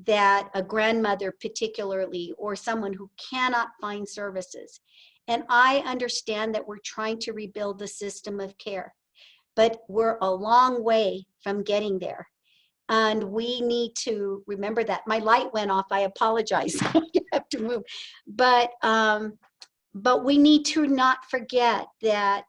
that a grandmother particularly, or someone who cannot find services. And I understand that we're trying to rebuild the system of care, but we're a long way from getting there. And we need to remember that. My light went off, I apologize. I have to move. But we need to not forget that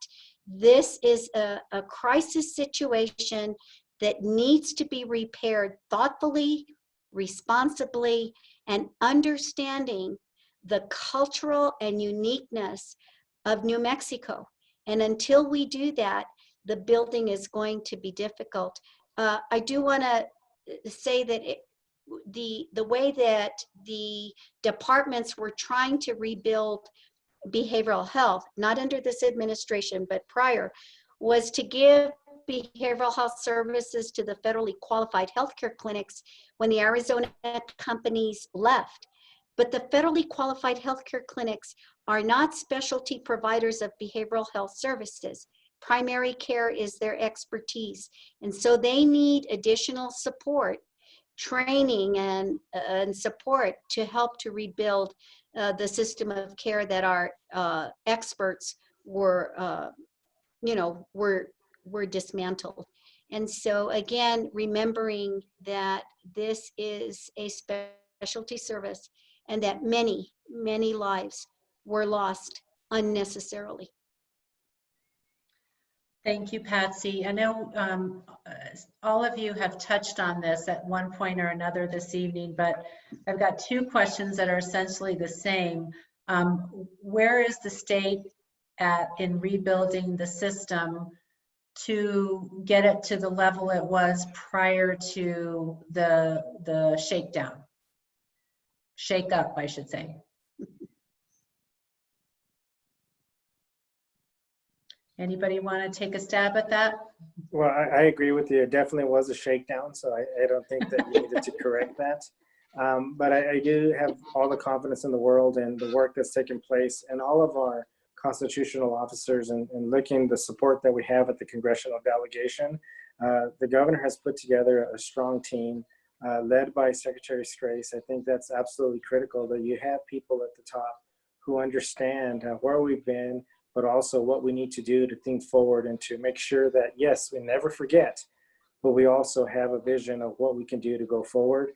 this is a crisis situation that needs to be repaired thoughtfully, responsibly, and understanding the cultural and uniqueness of New Mexico. And until we do that, the building is going to be difficult. I do want to say that the way that the departments were trying to rebuild behavioral health, not under this administration, but prior, was to give behavioral health services to the federally qualified healthcare clinics when the Arizona companies left. But the federally qualified healthcare clinics are not specialty providers of behavioral health services. Primary care is their expertise. And so they need additional support, training and support to help to rebuild the system of care that our experts were dismantled. And so again, remembering that this is a specialty service and that many, many lives were lost unnecessarily. Thank you, Patsy. I know all of you have touched on this at one point or another this evening, but I've got 2 questions that are essentially the same. Where is the state at in rebuilding the system to get it to the level it was prior to the shakedown? Shake up, I should say. Anybody want to take a stab at that? Well, I agree with you. It definitely was a shakedown, so I don't think that you needed to correct that. But I do have all the confidence in the world in the work that's taken place and all of our constitutional officers and looking the support that we have at the congressional delegation. The governor has put together a strong team led by Secretary Strace. I think that's absolutely critical that you have people at the top who understand where we've been, but also what we need to do to think forward and to make sure that, yes, we never forget, but we also have a vision of what we can do to go forward.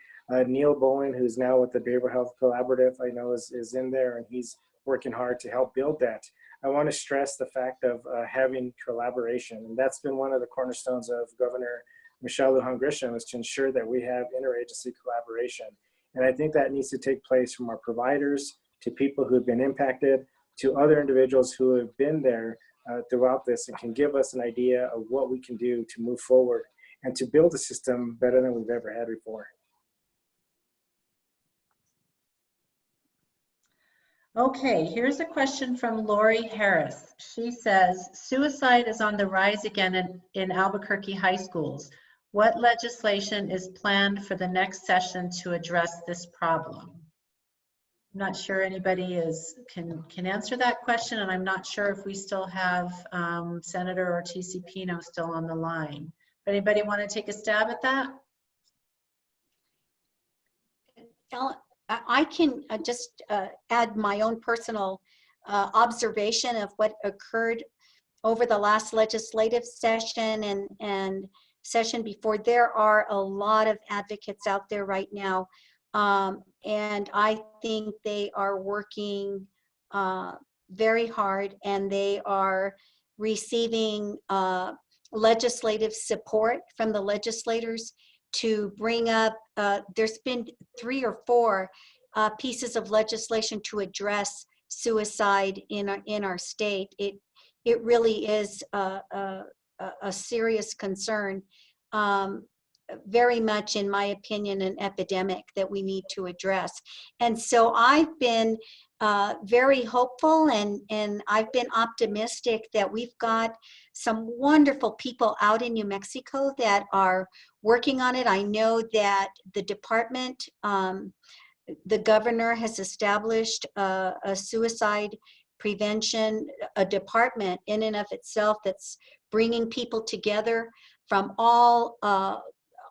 Neil Bowen, who's now with the Behavioral Health Collaborative, I know is in there, and he's working hard to help build that. I want to stress the fact of having collaboration, and that's been one of the cornerstones of Governor Michelle Lujan Grisham, is to ensure that we have interagency collaboration. And I think that needs to take place from our providers to people who have been impacted to other individuals who have been there throughout this and can give us an idea of what we can do to move forward and to build a system better than we've ever had before. Okay, here's a question from Lori Harris. She says, suicide is on the rise again in Albuquerque high schools. What legislation is planned for the next session to address this problem? I'm not sure anybody can answer that question, and I'm not sure if we still have Senator Ortiz Pino still on the line. Anybody want to take a stab at that? I can just add my own personal observation of what occurred over the last legislative session and session before. There are a lot of advocates out there right now, and I think they are working very hard, and they are receiving legislative support from the legislators to bring up, there's been 3 or 4 pieces of legislation to address suicide in our state. It really is a serious concern, very much, in my opinion, an epidemic that we need to address. And so I've been very hopeful, and I've been optimistic that we've got some wonderful people out in New Mexico that are working on it. I know that the department, the governor has established a suicide prevention, a department in and of itself that's bringing people together from all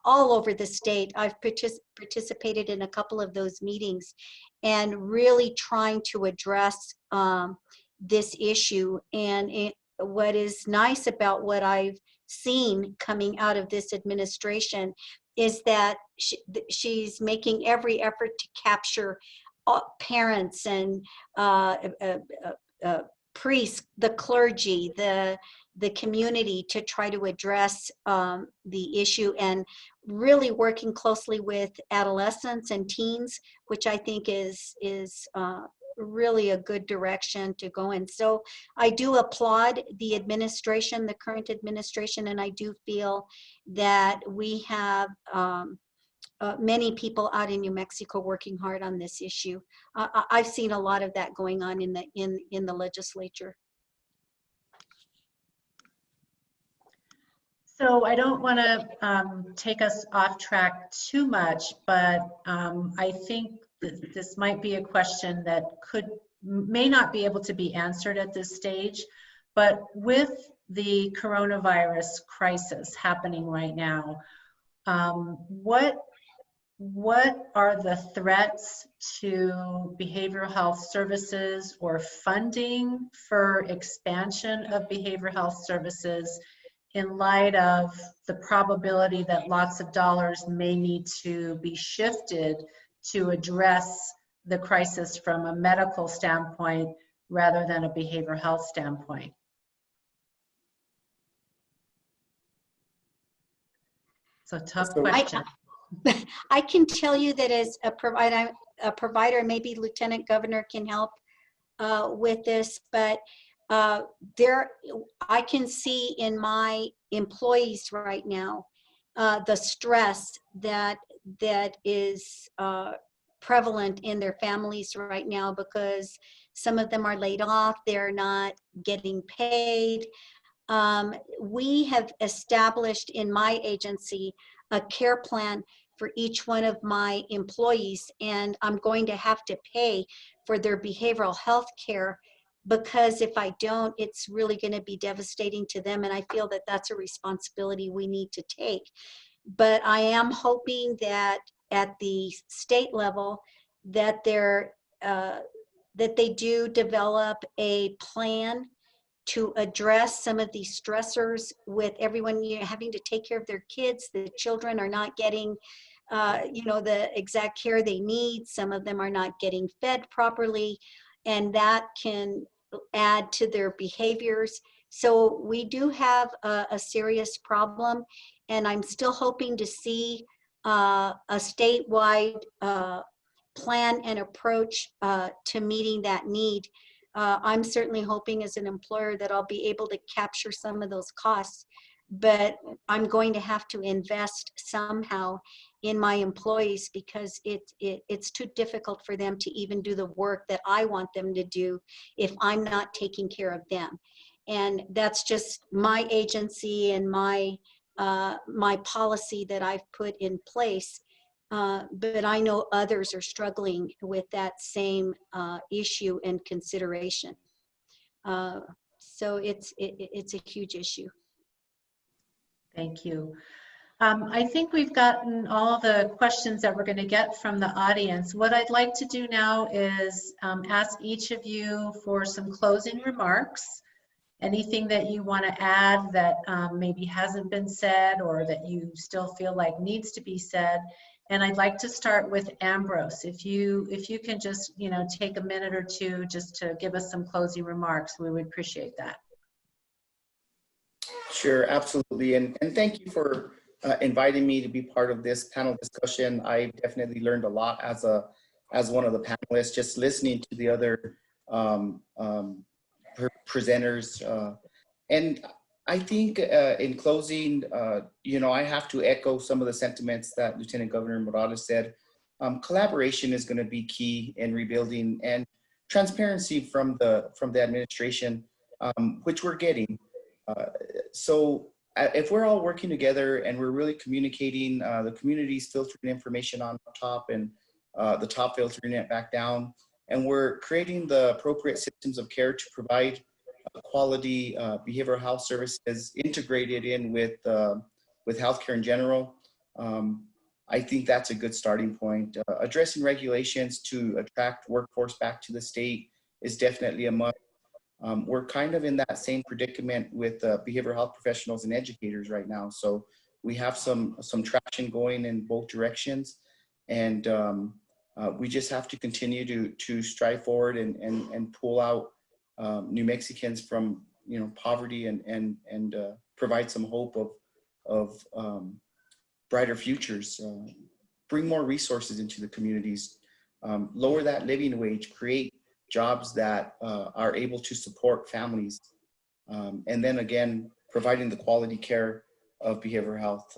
over the state. I've participated in a couple of those meetings and really trying to address this issue. And what is nice about what I've seen coming out of this administration is that she's making every effort to capture parents and priests, the clergy, the community, to try to address the issue, and really working closely with adolescents and teens, which I think is really a good direction to go in. So I do applaud the administration, the current administration, and I do feel that we have many people out in New Mexico working hard on this issue. I've seen a lot of that going on in the legislature. So I don't want to take us off track too much, but I think this might be a question that may not be able to be answered at this stage. But with the coronavirus crisis happening right now, what are the threats to behavioral health services or funding for expansion of behavioral health services in light of the probability that lots of dollars may need to be shifted to address the crisis from a medical standpoint rather than a behavioral health standpoint? It's a tough question. I can tell you that as a provider, maybe Lieutenant Governor can help with this, but I can see in my employees right now the stress that is prevalent in their families right now, because some of them are laid off, they're not getting paid. We have established in my agency a care plan for each one of my employees, and I'm going to have to pay for their behavioral health care, because if I don't, it's really going to be devastating to them, and I feel that that's a responsibility we need to take. But I am hoping that at the state level that they do develop a plan to address some of these stressors with everyone having to take care of their kids. The children are not getting the exact care they need. Some of them are not getting fed properly, and that can add to their behaviors. So we do have a serious problem, and I'm still hoping to see a statewide plan and approach to meeting that need. I'm certainly hoping as an employer that I'll be able to capture some of those costs, but I'm going to have to invest somehow in my employees because it's too difficult for them to even do the work that I want them to do if I'm not taking care of them. And that's just my agency and my policy that I've put in place. But I know others are struggling with that same issue and consideration. So it's a huge issue. Thank you. I think we've gotten all the questions that we're going to get from the audience. What I'd like to do now is ask each of you for some closing remarks. Anything that you want to add that maybe hasn't been said or that you still feel like needs to be said. And I'd like to start with Ambrose. If you can just take a minute or two just to give us some closing remarks, we would appreciate that. Sure, absolutely. And thank you for inviting me to be part of this panel discussion. I definitely learned a lot as one of the panelists, just listening to the other presenters. And I think in closing, I have to echo some of the sentiments that Lieutenant Governor Morales said. Collaboration is going to be key in rebuilding, and transparency from the administration, which we're getting. So if we're all working together and we're really communicating, the community's filtering information on top and the top filtering it back down, and we're creating the appropriate systems of care to provide quality behavioral health services integrated in with healthcare in general, I think that's a good starting point. Addressing regulations to attract workforce back to the state is definitely a must. We're kind of in that same predicament with behavioral health professionals and educators right now. So we have some traction going in both directions, and we just have to continue to strive forward and pull out New Mexicans from poverty and provide some hope of brighter futures. Bring more resources into the communities, lower that living wage, create jobs that are able to support families, and then again providing the quality care of behavioral health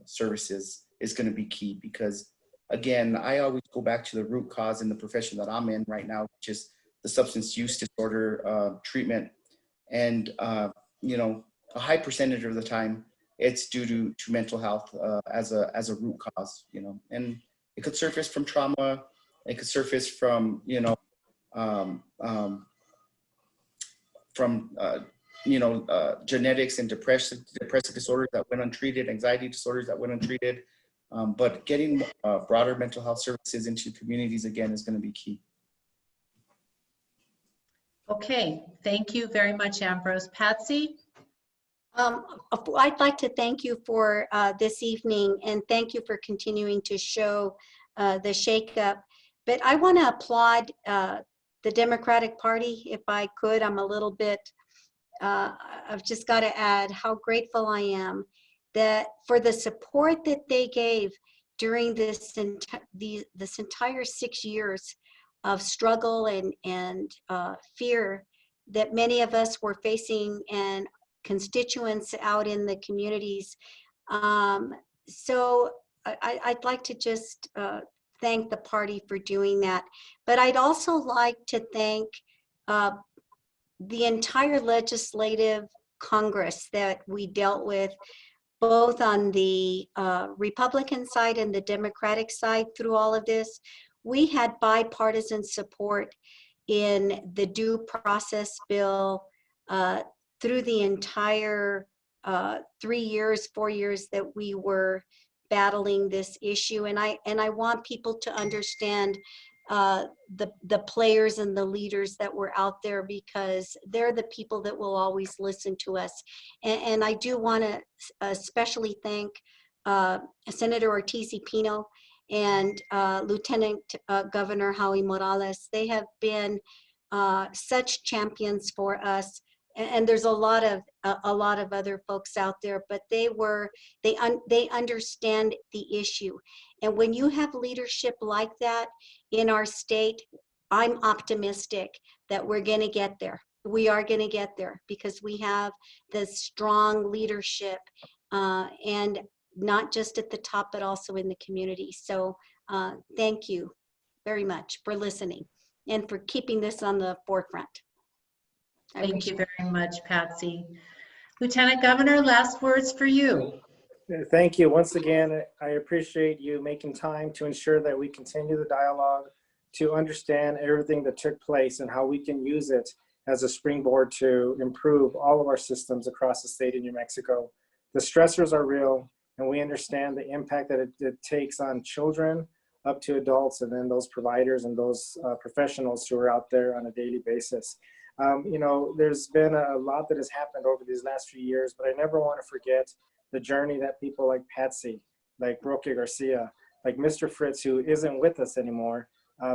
services is going to be key, because again I always go back to the root cause in the profession that I'm in right now, which is the substance use disorder treatment, and a high percentage of the time it's due to mental health as a root cause, and it could surface from trauma, it could surface from genetics and depressive disorders that went untreated, anxiety disorders that went untreated, but getting broader mental health services into communities again is going to be key. Okay, thank you very much, Ambrose. Patsy? I'd like to thank you for this evening, and thank you for continuing to show the shakeup. But I want to applaud the Democratic Party, if I could. I'm a little bit, I've just got to add how grateful I am that for the support that they gave during this entire 6 years of struggle and fear that many of us were facing, and constituents out in the communities. So I'd like to just thank the party for doing that. But I'd also like to thank the entire legislative Congress that we dealt with, both on the Republican side and the Democratic side through all of this. We had bipartisan support in the due process bill through the entire 3 years, 4 years that we were battling this issue. And I want people to understand the players and the leaders that were out there, because they're the people that will always listen to us. And I do want to especially thank Senator Ortiz-Pino and Lieutenant Governor Howie Morales. They have been such champions for us. And there's a lot of other folks out there, but they understand the issue. And when you have leadership like that in our state, I'm optimistic that we're going to get there. We are going to get there because we have the strong leadership, and not just at the top, but also in the community. So thank you very much for listening and for keeping this on the forefront. Thank you very much, Patsy. Lieutenant Governor, last words for you. Thank you. Once again, I appreciate you making time to ensure that we continue the dialogue, to understand everything that took place and how we can use it as a springboard to improve all of our systems across the state of New Mexico. The stressors are real, and we understand the impact that it takes on children up to adults, and then those providers and those professionals who are out there on a daily basis. You know, there's been a lot that has happened over these last few years, but I never want to forget the journey that people like Patsy, like Roque Garcia, like Mr. Fritz, who isn't with us anymore,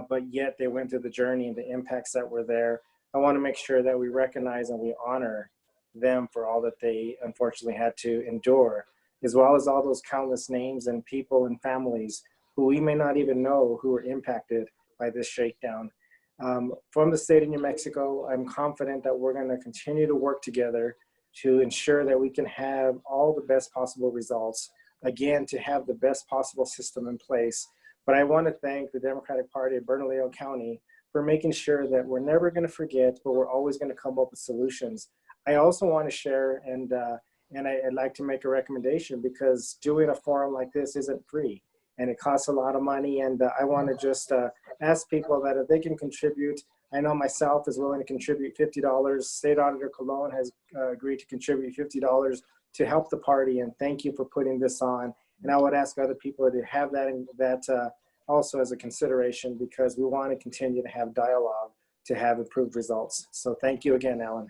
but yet they went through the journey and the impacts that were there. I want to make sure that we recognize and we honor them for all that they unfortunately had to endure, as well as all those countless names and people and families who we may not even know who were impacted by this shakedown. From the state of New Mexico, I'm confident that we're going to continue to work together to ensure that we can have all the best possible results, again, to have the best possible system in place. But I want to thank the Democratic Party of Bernalillo County for making sure that we're never going to forget, but we're always going to come up with solutions. I also want to share, and I'd like to make a recommendation, because doing a forum like this isn't free. And it costs a lot of money, and I want to just ask people that if they can contribute. I know myself is willing to contribute $50. State Auditor Colon has agreed to contribute $50 to help the party, and thank you for putting this on. And I would ask other people to have that also as a consideration, because we want to continue to have dialogue to have improved results. So thank you again, Ellen.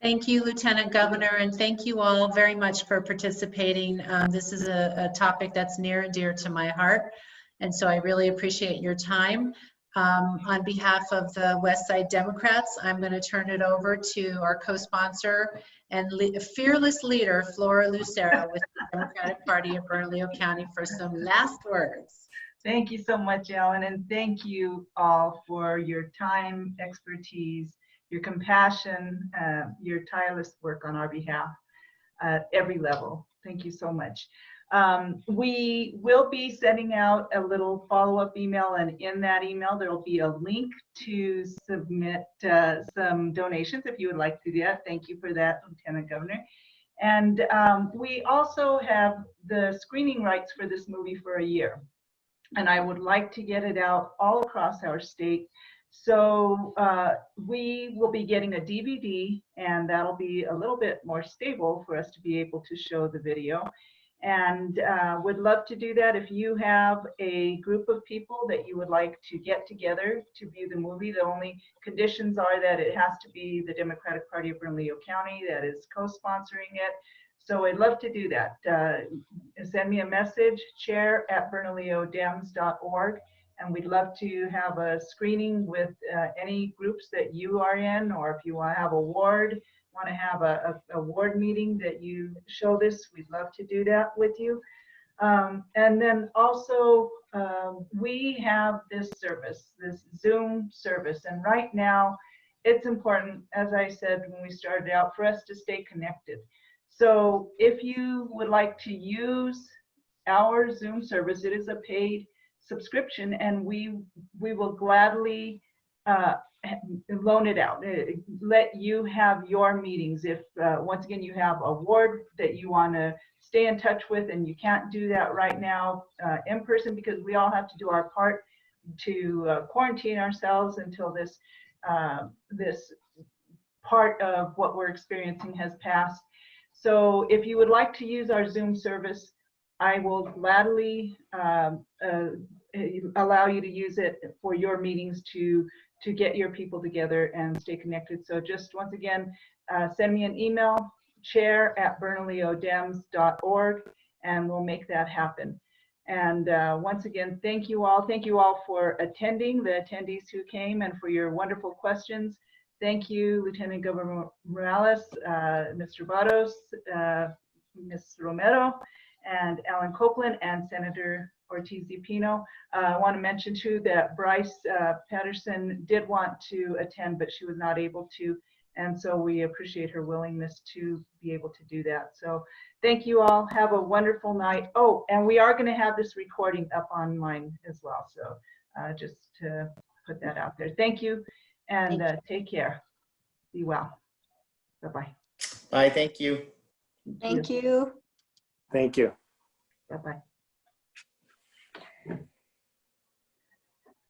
Thank you, Lieutenant Governor, and thank you all very much for participating. This is a topic that's near and dear to my heart, and so I really appreciate your time. On behalf of the Westside Democrats, I'm going to turn it over to our co-sponsor and fearless leader, Flora Lucera, with the Democratic Party of Bernalillo County, for some last words. Thank you so much, Ellen, and thank you all for your time, expertise, your compassion, your tireless work on our behalf at every level. Thank you so much. We will be sending out a little follow-up email, and in that email there will be a link to submit some donations if you would like to do that. Thank you for that, Lieutenant Governor. And we also have the screening rights for this movie for a year, and I would like to get it out all across our state. So we will be getting a DVD, and that'll be a little bit more stable for us to be able to show the video. And would love to do that. If you have a group of people that you would like to get together to view the movie, the only conditions are that it has to be the Democratic Party of Bernalillo County that is co-sponsoring it. So I'd love to do that. Send me a message, chair@bernalillodems.org, and we'd love to have a screening with any groups that you are in, or if you want to have a ward, want to have a ward meeting that you show this, we'd love to do that with you. And then also we have this service, this Zoom service, and right now it's important, as I said when we started out, for us to stay connected. So if you would like to use our Zoom service, it is a paid subscription, and we will gladly loan it out, let you have your meetings. If once again you have a ward that you want to stay in touch with and you can't do that right now in person, because we all have to do our part to quarantine ourselves until this this part of what we're experiencing has passed. So if you would like to use our Zoom service, I will gladly allow you to use it for your meetings to get your people together and stay connected. So just once again, send me an email, chair@bernalillodems.org, and we'll make that happen. And once again, thank you all. Thank you all for attending, the attendees who came, and for your wonderful questions. Thank you, Lieutenant Governor Morales, Mr. Barros, Ms. Romero, and Alan Copeland, and Senator Ortiz de Pino. I want to mention too that Bryce Patterson did want to attend, but she was not able to. And so we appreciate her willingness to be able to do that. So thank you all. Have a wonderful night. Oh, and we are going to have this recording up online as well. So just to put that out there. Thank you, and take care. Be well. Bye-bye. Bye, thank you. Thank you. Thank you. Bye-bye.